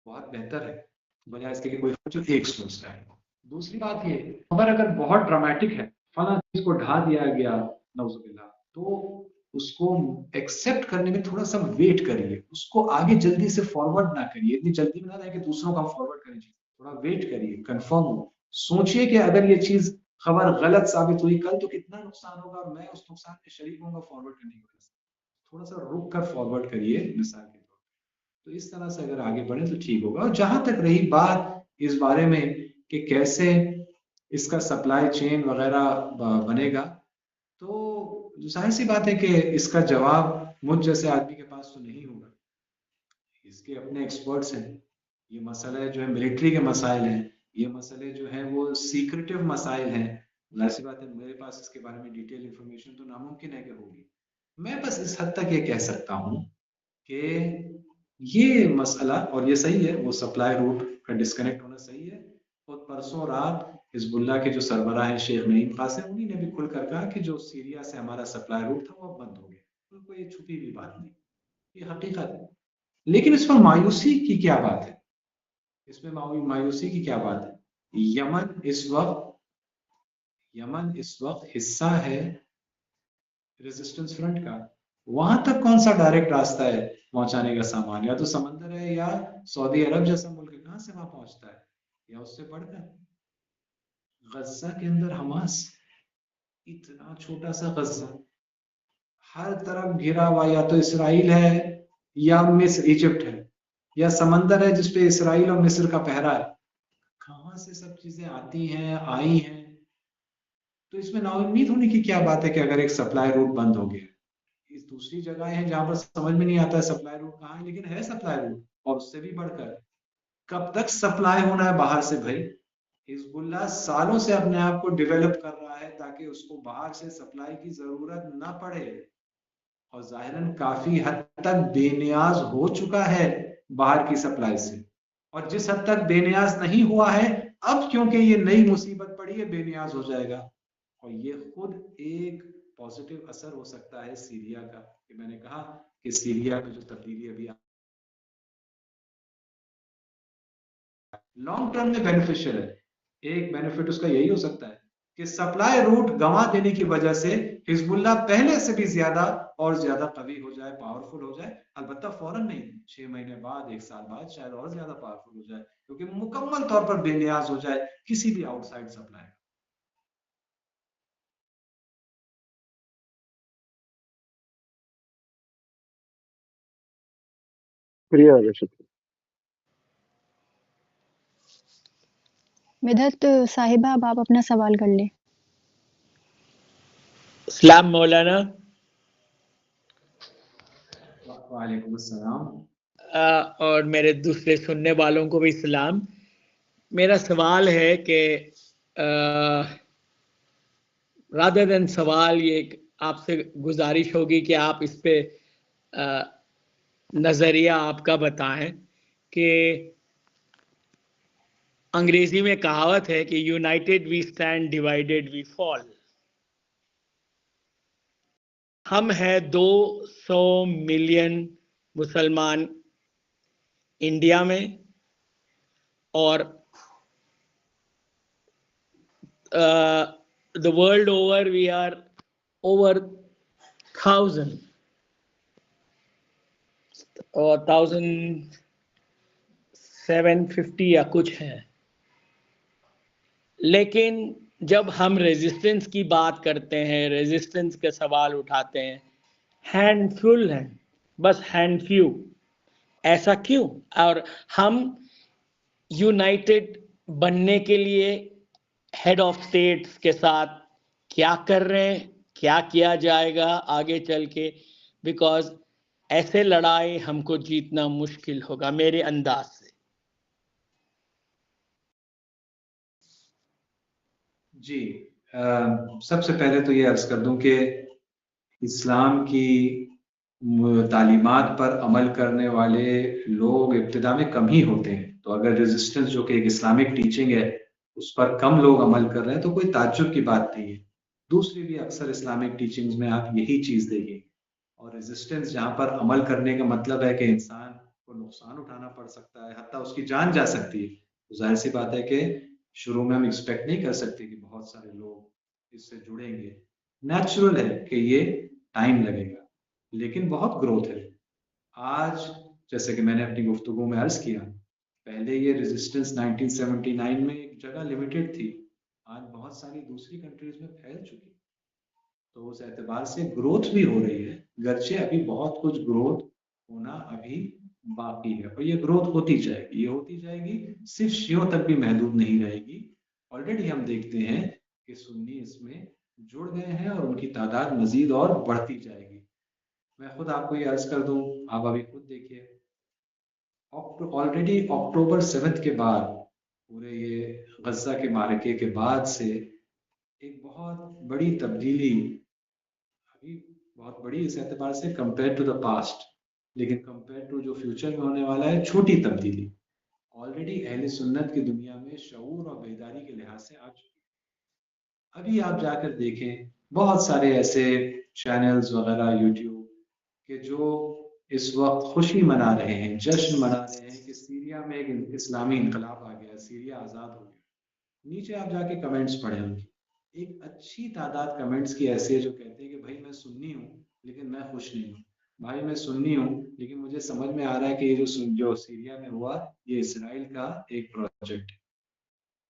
بہت بہتر ہے بجائے اس کے کہ کوئی ایک سورس کا ہے. دوسری بات یہ, خبر اگر بہت ڈرامیٹک ہے, فلاں چیز کو ڈھا دیا گیا نعوذ باللہ, تو اس کو ایکسپٹ کرنے میں تھوڑا سا ویٹ کریے, اس کو آگے جلدی سے فارورڈ نہ کریے, اتنی جلدی میں نہ رہے کہ دوسروں کو فارورڈ کریں. تھوڑا ویٹ کریے, کنفرم ہو, سوچئے کہ اگر یہ چیز خبر غلط ثابت ہوئی کل تو کتنا نقصان ہوگا, اور میں اس نقصان میں شریک ہوں گا فارورڈ کرنے کی وجہ سے. تھوڑا سا رک کر فارورڈ کریے مثال کے طور پر. تو اس طرح سے اگر آگے بڑھیں تو ٹھیک ہوگا. اور جہاں تک رہی بات اس بارے میں کہ کیسے اس کا سپلائی چین وغیرہ بنے گا، تو ظاہر سی بات ہے کہ اس کا جواب مجھ جیسے آدمی کے پاس تو نہیں ہوگا. اس کے اپنے ایکسپرٹس ہیں. یہ مسئلہ جو ہے ملٹری کے مسائل ہیں، یہ مسئلے جو ہیں وہ سیکریٹو مسائل ہیں. ظاہر سی بات ہے میرے پاس اس کے بارے میں ڈیٹیل انفارمیشن تو ناممکن ہے کہ ہوگی. میں بس اس حد تک یہ کہہ سکتا ہوں کہ یہ مسئلہ، اور یہ صحیح ہے، وہ سپلائی روٹ کا ڈسکنیکٹ ہونا صحیح ہے. اور پرسوں رات حزب اللہ کے جو سربراہ ہیں شیخ نعیم قاسم، انہی نے بھی کھل کر کہا کہ جو سیریا سے ہمارا سپلائی روٹ تھا وہ اب بند ہو گیا. کوئی یہ چھپی ہوئی بات نہیں، یہ حقیقت ہے. لیکن اس پر مایوسی کی کیا بات ہے؟ اس میں مایوسی کی کیا بات ہے؟ یمن اس وقت حصہ ہے ریزسٹنس فرنٹ کا. وہاں تک کون سا ڈائریکٹ راستہ ہے پہنچانے کا سامان؟ یا تو سمندر ہے، یا سعودی عرب جیسا ملک ہے. کہاں سے وہاں پہنچتا ہے؟ یا اس سے بڑھ کر غزہ کے اندر حماس، اتنا چھوٹا سا غزہ، ہر طرف گھرا ہوا یا تو اسرائیل ہے یا مصر ایجپٹ ہے، یا سمندر ہے جس پہ اسرائیل اور مصر کا پہرا ہے. کہاں سے سب چیزیں آتی ہیں، آئی ہیں؟ تو اس میں نا امید ہونے کی کیا بات ہے کہ اگر ایک سپلائی روٹ بند ہو گیا. اس دوسری جگہ ہیں جہاں پر سمجھ میں نہیں آتا ہے سپلائی روٹ کہاں ہے، لیکن ہے سپلائی روٹ. اور اس سے بھی بڑھ کر کب تک سپلائی ہونا ہے باہر سے؟ بھائی حزب اللہ سالوں سے اپنے آپ کو ڈیولپ کر رہا ہے تاکہ اس کو باہر سے سپلائی کی ضرورت نہ پڑے، اور ظاہراً کافی حد تک بے نیاز ہو چکا ہے باہر کی سپلائی سے. اور جس حد تک بے نیاز نہیں ہوا ہے، اب کیونکہ یہ نئی مصیبت پڑی ہے بے نیاز ہو جائے گا. اور یہ خود ایک پازیٹیو اثر ہو سکتا ہے سیریا کا، کہ میں نے کہا کہ سیریا میں جو تبدیلی ابھی لانگ ٹرم میں بینیفیشل ہے. ایک بینیفٹ اس کا یہی ہو سکتا ہے کہ سپلائی روٹ گنوا دینے کی وجہ سے حزب اللہ پہلے سے بھی زیادہ اور زیادہ قوی ہو جائے، پاورفل ہو جائے. البتہ فوراً نہیں، 6 مہینے بعد، 1 سال بعد شاید اور زیادہ پاورفل ہو جائے، کیونکہ مکمل طور پر بے نیاز ہو جائے کسی بھی آؤٹ سائڈ سپلائی. شکریہ. مدحت صاحبہ اب آپ اپنا سوال کر لیں. السلام مولانا. وعلیکم السلام. اور میرے دوسرے سننے والوں کو بھی سلام. میرا سوال ہے کہ رادر دین سوال، یہ آپ سے گزارش ہوگی کہ آپ اس پہ نظریہ آپ کا بتائیں کہ انگریزی میں کہاوت ہے کہ یونائٹڈ وی اسٹینڈ، ڈیوائیڈڈ وی فال. ہم ہیں 200 ملین مسلمان انڈیا میں، اور the world over we are over 1000 اور 1750 یا کچھ ہے. لیکن جب ہم ریزسٹنس کی بات کرتے ہیں، ریزسٹنس کے سوال اٹھاتے ہیں، ہینڈ فل ہیں، بس ہینڈ فیو. ایسا کیوں؟ اور ہم یونائٹڈ بننے کے لیے ہیڈ آف اسٹیٹس کے ساتھ کیا کر رہے ہیں، کیا کیا جائے گا آگے چل کے؟ بیکاز ایسے لڑائی ہم کو جیتنا مشکل ہوگا میرے انداز سے. جی، سب سے پہلے تو یہ عرض کر دوں کہ اسلام کی تعلیمات پر عمل کرنے والے لوگ ابتدا میں کم ہی ہوتے ہیں. تو اگر ریزسٹنس جو کہ ایک اسلامک ٹیچنگ ہے اس پر کم لوگ عمل کر رہے ہیں تو کوئی تعجب کی بات نہیں ہے. دوسری بھی اکثر اسلامک ٹیچنگز میں آپ یہی چیز دیکھیں. اور ریزسٹنس جہاں پر عمل کرنے کا مطلب ہے کہ انسان کو نقصان اٹھانا پڑ سکتا ہے، حتیٰ اس کی جان جا سکتی ہے، تو ظاہر سی بات ہے کہ شروع میں ہم ایکسپیکٹ نہیں کر سکتے کہ بہت سارے لوگ اس سے جڑیں گے. نیچرل ہے کہ یہ ٹائم لگے گا، لیکن بہت گروتھ ہے. آج جیسے کہ میں نے اپنی گفتگو میں عرض کیا، پہلے یہ ریزسٹنس 1979 میں ایک جگہ لیمیٹڈ تھی، آج بہت ساری دوسری کنٹریز میں پھیل چکی. تو اس اعتبار سے گروتھ بھی ہو رہی ہے، گرچہ ابھی بہت کچھ گروتھ ہونا ابھی باقی ہے اور یہ گروتھ ہوتی جائے گی. یہ ہوتی جائے گی، صرف شیعوں تک بھی محدود نہیں رہے گی. آلریڈی ہم دیکھتے ہیں کہ سنی اس میں جڑ گئے ہیں اور ان کی تعداد مزید اور بڑھتی جائے گی. میں خود آپ کو یہ عرض کر دوں، آپ ابھی خود دیکھیے، آلریڈی اکتوبر 7 کے بعد، پورے یہ غزہ کے معرکے کے بعد سے ایک بہت بڑی تبدیلی، ابھی بہت بڑی اس اعتبار سے کمپیئر ٹو دا پاسٹ، لیکن کمپیئر ٹو جو فیوچر میں ہونے والا ہے چھوٹی تبدیلی آلریڈی اہل سنت کی دنیا میں شعور اور بیداری کے لحاظ سے آ چکی ہے. ابھی آپ جا کر دیکھیں بہت سارے ایسے چینلز وغیرہ یوٹیوب کہ جو اس وقت خوشی منا رہے ہیں، جشن منا رہے ہیں کہ سیریا میں ایک اسلامی انقلاب آ گیا، سیریا آزاد ہو گیا. نیچے آپ جا کے کمنٹس پڑھیں ان کی، ایک اچھی تعداد کمنٹس کی ایسی ہے جو کہتے ہیں کہ بھائی میں سنی ہوں لیکن میں خوش نہیں ہوں، بھائی میں سنی ہوں لیکن مجھے سمجھ میں آ رہا ہے کہ یہ جو سیریا میں ہوا یہ اسرائیل کا ایک پروجیکٹ ہے.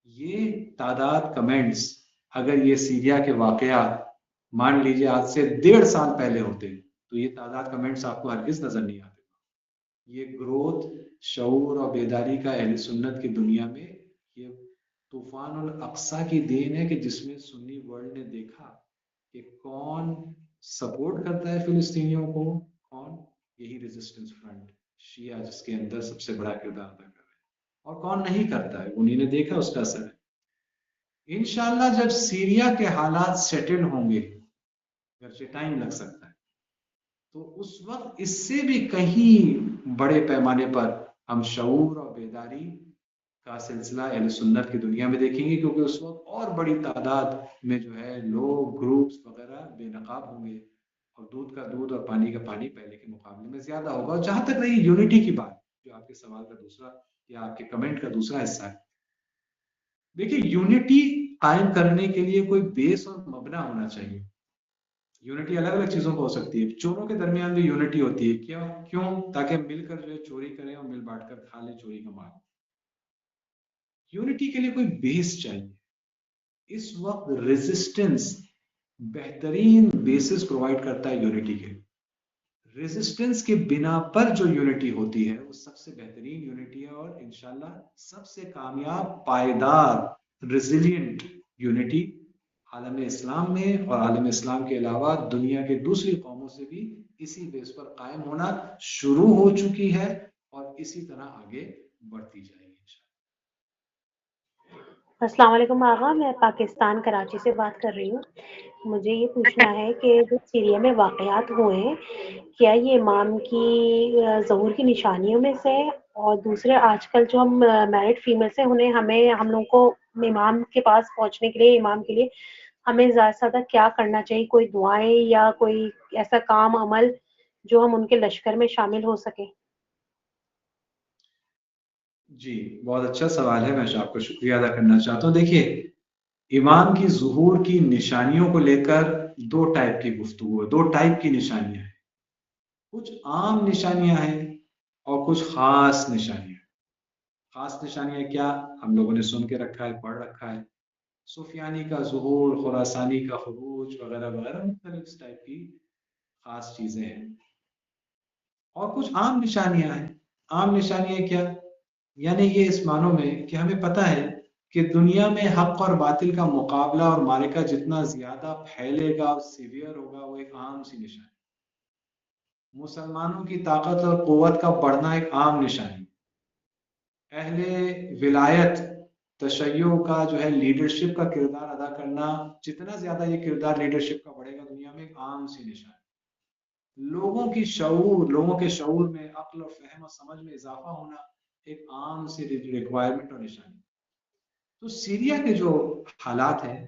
یہ تعداد کمنٹس اگر یہ سیریا کے واقعات مان لیجیے آج سے 1.5 سال پہلے ہوتے تو یہ تعداد کمنٹس آپ کو ہرگز نظر نہیں آتے. یہ گروتھ شعور اور بیداری کا اہل سنت کی دنیا میں یہ طوفان الاقصی کی دین ہے کہ جس میں سنی ورلڈ نے دیکھا کہ کون سپورٹ کرتا ہے فلسطینیوں کو، کون، یہی ریزسٹنس فرنٹ شیعہ جس کے اندر سب سے بڑا کردار ادا کر رہے ہیں، اور کون نہیں کرتا ہے، انہی نے دیکھا اس کا اثر ہے. انشاءاللہ جب سیریا کے حالات سیٹل ہوں گے، اگرچہ ٹائم لگ سکتا ہے، تو اس وقت اس سے بھی کہیں بڑے پیمانے پر ہم شعور اور بیداری کا سلسلہ اہل سنت کی دنیا میں دیکھیں گے، کیونکہ اس وقت اور بڑی تعداد میں جو ہے لوگ، گروپس وغیرہ بے نقاب ہوں گے، اور دودھ کا دودھ اور پانی کا پانی پہلے کے مقابلے میں زیادہ ہوگا. اور جہاں تک رہی یونٹی کی بات، جو آپ کے سوال کا دوسرا یا آپ کے کمنٹ کا دوسرا حصہ ہے، دیکھیے یونٹی قائم کرنے کے لیے کوئی بیس اور مبنا ہونا چاہیے. یونٹی الگ الگ چیزوں کو ہو سکتی ہے، چوروں کے درمیان بھی یونٹی ہوتی ہے، کیوں؟ تاکہ مل کر جو ہے چوری کریں اور مل بانٹ کر کھا لیں چوری کا مال. یونٹی کے لیے کوئی بیس چاہیے. اس وقت ریزسٹنس بہترین بیسس پرووائڈ کرتا ہے یونٹی کے. ریزسٹنس کے بنا پر جو یونٹی ہوتی ہے وہ سب سے بہترین یونٹی ہے، اور انشاءاللہ سب سے کامیاب، پائیدار، ریزیلینٹ یونٹی عالم اسلام میں اور عالم اسلام کے علاوہ دنیا کے دوسری قوموں سے بھی اسی بیس پر قائم ہونا شروع ہو چکی ہے اور اسی طرح آگے بڑھتی جائے گی. السلام علیکم آغا، میں پاکستان کراچی سے بات کر رہی ہوں. مجھے یہ پوچھنا ہے کہ جو سیریا میں واقعات ہوئے ہیں کیا یہ امام کی ظہور کی نشانیوں میں سے ہے؟ اور دوسرے آج کل جو ہم میرڈ فیمیلس ہیں ہم لوگوں کو امام کے پاس پہنچنے کے لیے، امام کے لیے ہمیں زیادہ سے زیادہ کیا کرنا چاہیے؟ کوئی دعائیں یا کوئی ایسا کام عمل جو ہم ان کے لشکر میں شامل ہو سکیں؟ جی بہت اچھا سوال ہے، میں آپ کو شکریہ ادا کرنا چاہتا ہوں. دیکھیے امام کی ظہور کی نشانیوں کو لے کر دو ٹائپ کی گفتگو ہے، دو ٹائپ کی نشانیاں ہیں. کچھ عام نشانیاں ہیں اور کچھ خاص نشانیاں. خاص نشانیاں کیا؟ ہم لوگوں نے سن کے رکھا ہے، پڑھ رکھا ہے، سفیانی کا ظہور، خراسانی کا خروج وغیرہ وغیرہ، مختلف ٹائپ کی خاص چیزیں ہیں. اور کچھ عام نشانیاں ہیں. عام نشانیاں کیا؟ یعنی یہ اس معنوں میں کہ ہمیں پتہ ہے کہ دنیا میں حق اور باطل کا مقابلہ اور معرکہ جتنا زیادہ پھیلے گا اور سیویئر ہوگا، وہ ایک عام سی نشانی. مسلمانوں کی طاقت اور قوت کا بڑھنا ایک عام نشانی. اہل ولایت تشیع کا جو ہے لیڈرشپ کا کردار ادا کرنا، جتنا زیادہ یہ کردار لیڈرشپ کا بڑھے گا دنیا میں، ایک عام سی نشانی. لوگوں کے شعور میں عقل اور فہم اور سمجھ میں اضافہ ہونا، ایک عام سی ریکوائرمنٹ اور نشانی. تو سیریا کے جو حالات ہیں،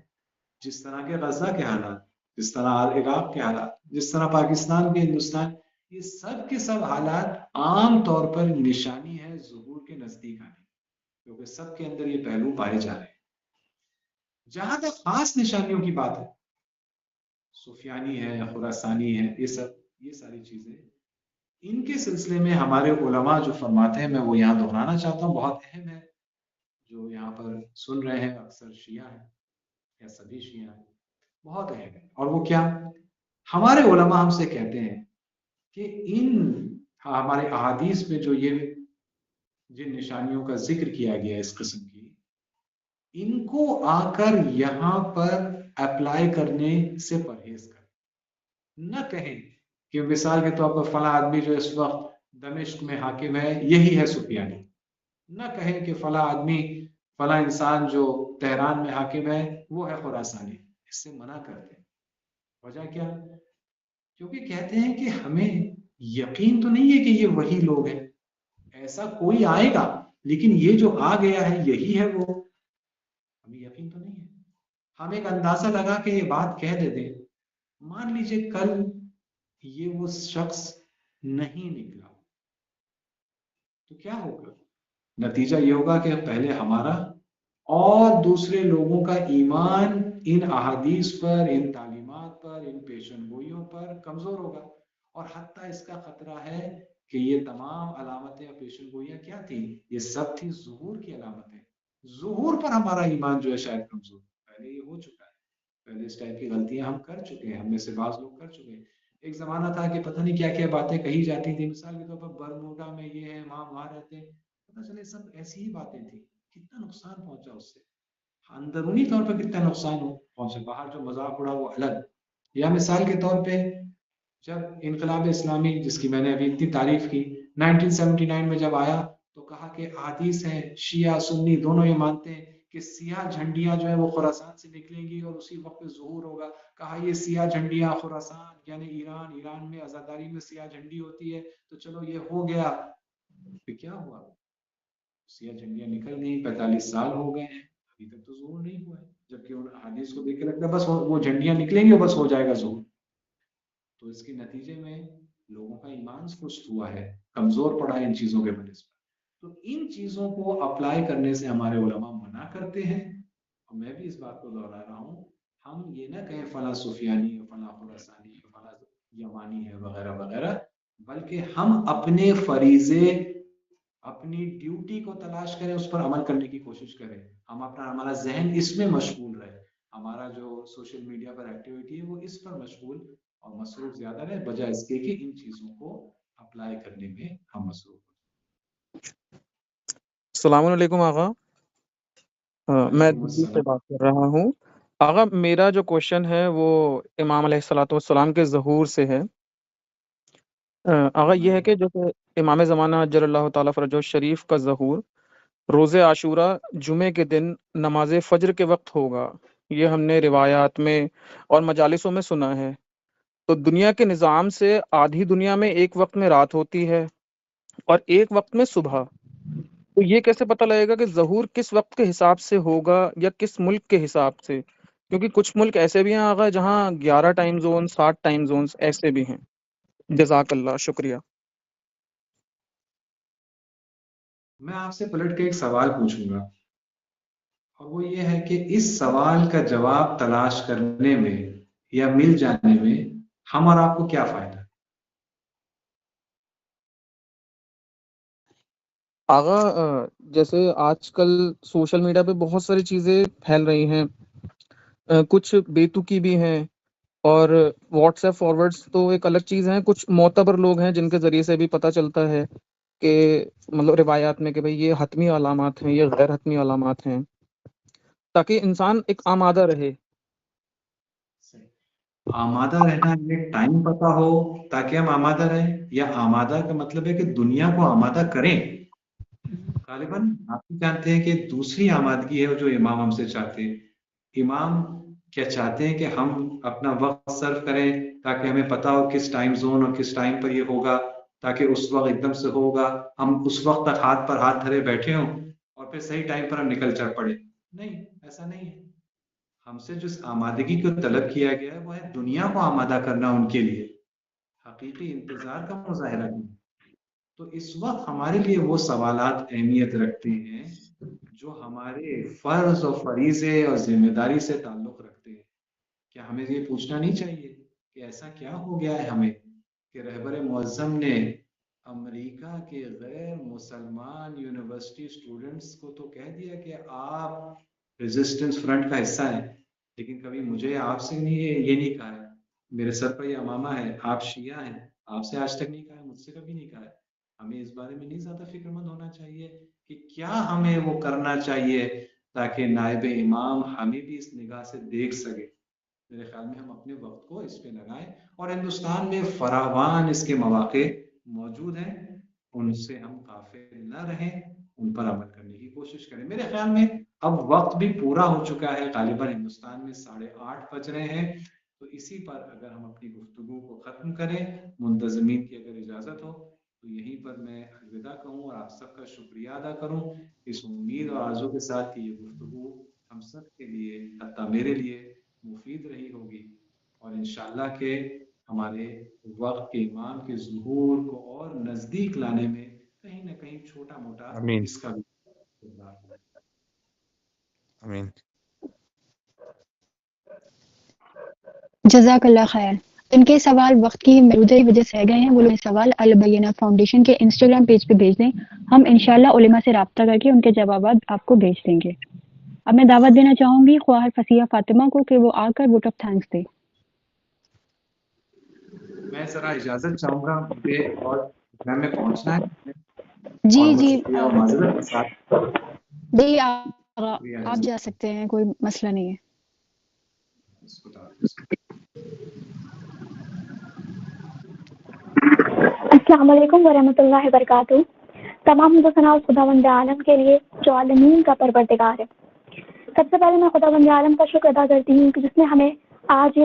جس طرح کے غزہ کے حالات، جس طرح عراق کے حالات، جس طرح پاکستان کے، ہندوستان، یہ سب کے سب حالات عام طور پر نشانی ہے ظہور کے نزدیک آنے، کیونکہ سب کے اندر یہ پہلو پائے جا رہے ہیں. جہاں تک خاص نشانیوں کی بات ہے، سفیانی ہے، خراسانی ہے، یہ ساری چیزیں، ان کے سلسلے میں ہمارے علماء جو فرماتے ہیں، میں وہ یہاں دہرانا چاہتا ہوں، بہت اہم ہے. جو یہاں پر سن رہے ہیں اکثر شیعہ ہیں یا سبھی شیعہ ہیں، بہت اہم ہے. اور وہ کیا؟ ہمارے علماء ہم سے کہتے ہیں کہ ان ہاں ہمارے احادیث میں جو یہ جن نشانیوں کا ذکر کیا گیا اس قسم کی، ان کو آ کر یہاں پر اپلائی کرنے سے پرہیز کریں، نہ کہیں کہ مثال کے طور پر فلاں آدمی جو اس وقت دمشق میں حاکم ہے یہی ہے سفیانی، نہ کہیں کہ فلاں آدمی فلاں انسان جو تہران میں حاکم ہے وہ ہے خراسانی، اس سے منع کرتے ہیں۔ وجہ کیا؟ کیونکہ کہتے ہیں کہ ہمیں یقین تو نہیں ہے کہ یہ وہی لوگ ہیں، ایسا کوئی آئے گا لیکن یہ جو آ گیا ہے یہی ہے وہ، ہمیں یقین تو نہیں ہے۔ ہم ایک اندازہ لگا کے یہ بات کہہ دیتے ہیں، مان لیجئے کل یہ وہ شخص نہیں نکلا تو کیا ہوگا؟ نتیجہ یہ ہوگا کہ پہلے ہمارا اور دوسرے لوگوں کا ایمان ان احادیث پر، ان تعلیمات پر، ان پیشن گوئیوں پر کمزور ہوگا، اور حتیٰ اس کا خطرہ ہے کہ یہ تمام علامتیں اور پیشن گوئیاں کیا تھیں؟ یہ سب تھی ظہور کی علامتیں۔ ظہور پر ہمارا ایمان جو ہے شاید کمزور، پہلے یہ ہو چکا ہے، پہلے اس ٹائپ کی غلطیاں ہم کر چکے ہیں، ہم میں سے بعض لوگ کر چکے ہیں۔ ایک زمانہ تھا کہ پتہ نہیں کیا کیا باتیں کہی جاتی تھی، مثال کے طور پر برموڈا میں یہ ہے، وہاں رہتے ہیں، پتہ چلے سب ایسی ہی باتیں تھیں، کتنا نقصان پہنچا اس سے، اندرونی طور پر کتنا نقصان پہنچا، باہر جو مذاق اڑا وہ الگ۔ یا مثال کے طور پہ جب انقلاب اسلامی جس کی میں نے ابھی اتنی تعریف کی 1979 میں جب آیا تو کہا کہ احادیث ہیں، شیعہ سنی دونوں یہ مانتے ہیں کہ سیاہ جھنڈیاں جو ہیں وہ خراسان سے نکلیں گی اور اسی وقت پہ ظہور ہوگا۔ کہا یہ سیاہ جھنڈیاں خراسان یعنی ایران میں عزاداری میں سیاہ جھنڈی ہوتی ہے، تو چلو یہ ہو گیا۔ پھر کیا ہوا؟ سیاہ جھنڈیاں نکل گئی، 45 سال ہو گئے ہیں، ابھی تک تو ظہور نہیں ہوا ہے، جبکہ ان احادیث کو دیکھ کے لگتا ہے بس وہ جھنڈیاں نکلیں گی اور بس ہو جائے گا ظہور۔ تو اس کے نتیجے میں لوگوں کا ایمان سست ہوا ہے، کمزور پڑا ہے ان چیزوں کے بنسبت۔ تو ان چیزوں کو اپلائی کرنے سے ہمارے علماء منع کرتے ہیں، اور میں بھی اس بات کو دہرا رہا ہوں، ہم یہ نہ کہیں فلاں سفیانی فلاں خراسانی فلاں یمانی ہے وغیرہ وغیرہ، بلکہ ہم اپنے فریضے اپنی ڈیوٹی کو تلاش کریں، اس پر عمل کرنے کی کوشش کریں، ہمارا ذہن اس میں مشغول رہے، ہمارا جو سوشل میڈیا پر ایکٹیویٹی ہے وہ اس پر مشغول اور مصروف زیادہ رہے، بجائے اس کے کہ ان چیزوں کو اپلائی کرنے میں ہم مصروف ہوں۔ السلام علیکم آغا، میں وعلیکم دلی سے السلام۔ بات کر رہا ہوں۔ آغا میرا جو کوشچن ہے وہ امام علیہ الصلوۃ والسلام کے ظہور سے ہے۔ آغا یہ ہے کہ جیسے امام زمانہ اجل اللہ تعالیٰ فرجہ شریف کا ظہور روز عاشورہ جمعے کے دن نماز فجر کے وقت ہوگا، یہ ہم نے روایات میں اور مجالسوں میں سنا ہے۔ تو دنیا کے نظام سے آدھی دنیا میں ایک وقت میں رات ہوتی ہے اور ایک وقت میں صبح، تو یہ کیسے پتہ لگے گا کہ ظہور کس وقت کے حساب سے ہوگا یا کس ملک کے حساب سے؟ کیونکہ کچھ ملک ایسے بھی ہیں آغا جہاں 11 ٹائم زون 7 ٹائم زونز ایسے بھی ہیں۔ جزاک اللہ، شکریہ۔ میں آپ سے پلٹ کے ایک سوال پوچھوں گا، اور وہ یہ ہے کہ اس سوال کا جواب تلاش کرنے میں یا مل جانے میں ہم اور آپ کو کیا فائدہ؟ آغا جیسے آج کل سوشل میڈیا پہ بہت ساری چیزیں پھیل رہی ہیں، کچھ بے تکی بھی ہیں، اور واٹس ایپ فارورڈز تو ایک الگ چیز ہیں، کچھ معتبر لوگ ہیں جن کے ذریعے سے بھی پتہ چلتا ہے کہ مطلب روایات میں کہ بھئی یہ حتمی علامات ہیں، یہ غیر حتمی علامات ہیں، تاکہ انسان ایک آمادہ رہے۔ آمادہ رہنا ایک ٹائم پتہ ہو تاکہ ہم آمادہ رہیں، یا آمادہ کا مطلب ہے کہ دنیا کو آمادہ کریں؟ غالباً آپ بھی جانتے ہیں کہ دوسری آمادگی ہے جو امام ہم سے چاہتے ہیں۔ امام کیا چاہتے ہیں کہ ہم اپنا وقت صرف کریں تاکہ ہمیں پتہ ہو کس ٹائم زون اور کس ٹائم پر یہ ہوگا، تاکہ اس وقت ایک دم سے ہوگا، ہم اس وقت تک ہاتھ پر ہاتھ دھرے بیٹھے ہوں اور پھر صحیح ٹائم پر ہم نکل چل پڑے۔ نہیں، ایسا نہیں ہے۔ ہم سے جس آمادگی کو طلب کیا گیا ہے وہ ہے دنیا کو آمادہ کرنا ان کے لیے، حقیقی انتظار کا مظاہرہ نہیں۔ تو اس وقت ہمارے لیے وہ سوالات اہمیت رکھتے ہیں جو ہمارے فرض اور فریضے اور ذمہ داری سے تعلق رکھتے ہیں۔ کیا ہمیں یہ پوچھنا نہیں چاہیے کہ ایسا کیا ہو گیا ہے ہمیں کہ رہبر معظم نے امریکہ کے غیر مسلمان یونیورسٹی اسٹوڈنٹس کو تو کہہ دیا کہ آپ ریزسٹنس فرنٹ کا حصہ ہیں، لیکن کبھی مجھے آپ سے نہیں یہ نہیں کہا ہے، میرے سر پر یہ امامہ ہے، آپ شیعہ ہیں، آپ سے آج تک نہیں کہا ہے، مجھ سے کبھی نہیں کہا ہے. ہمیں اس بارے میں نہیں زیادہ فکر مند ہونا چاہیے کہ کیا ہمیں وہ کرنا چاہیے تاکہ نائب امام ہمیں بھی اس نگاہ سے دیکھ سکے. میرے خیال میں ہم اپنے وقت کو اس پہ لگائیں، اور ہندوستان میں فراوان اس کے مواقع موجود ہیں، ان سے ہم غافل نہ رہیں، ان پر عمل کرنے کی کوشش کریں. میرے خیال میں اب وقت بھی پورا ہو چکا ہے، غالباً ہندوستان میں 8:30 بج رہے ہیں. تو اسی پر اگر ہم اپنی گفتگو کو ختم کریں، منتظمین کی اگر اجازت ہو تو یہیں پر میں الوداع کہوں اور آپ سب کا شکریہ ادا کروں، اس امید اور آرزو کے ساتھ کہ یہ گفتگو ہم سب کے لیے، حتیٰ میرے لیے مفید رہی ہوگی، اور انشاءاللہ کہ ہمارے وقت کے امام کے ظہور کو اور نزدیک لانے میں کہیں نہ کہیں چھوٹا موٹا آمین اس کا بھی کردار ہوگا. آمین. جزاک اللہ خیر. ان کے سوال وقت کی محدودیت کی وجہ سے رہ گئے ہیں، وہ لوگ سوال البینہ فاؤنڈیشن کے انسٹاگرام پیج پہ بھیج دیں. ہم انشاءاللہ علماء سے رابطہ کر کے ان کے جوابات آپ کو بھیج دیں گے. اب میں دعوت دینا چاہوں گی خواہر فصیحہ فاطمہ کو کہ وہ آ کر ووٹ آف تھینکس دے. میں ذرا اجازت چاہوں گا، مجھے اور پروگرام میں پہنچنا ہے، جی اور جی شکریہ و معذرت کے ساتھ جی شکریہ آپ جا سکتے ہیں، کوئی مسئلہ نہیں ہے. خدا حافظ. السلام علیکم ورحمۃ اللہ وبرکاتہ. تمام حمد و ثنا خداوند عالم کے لیے جو عالمین کا پروردگار ہے. سب سے پہلے میں خداوند عالم کا شکر ادا کرتی ہوں کہ جس نے ہمیں آج یہ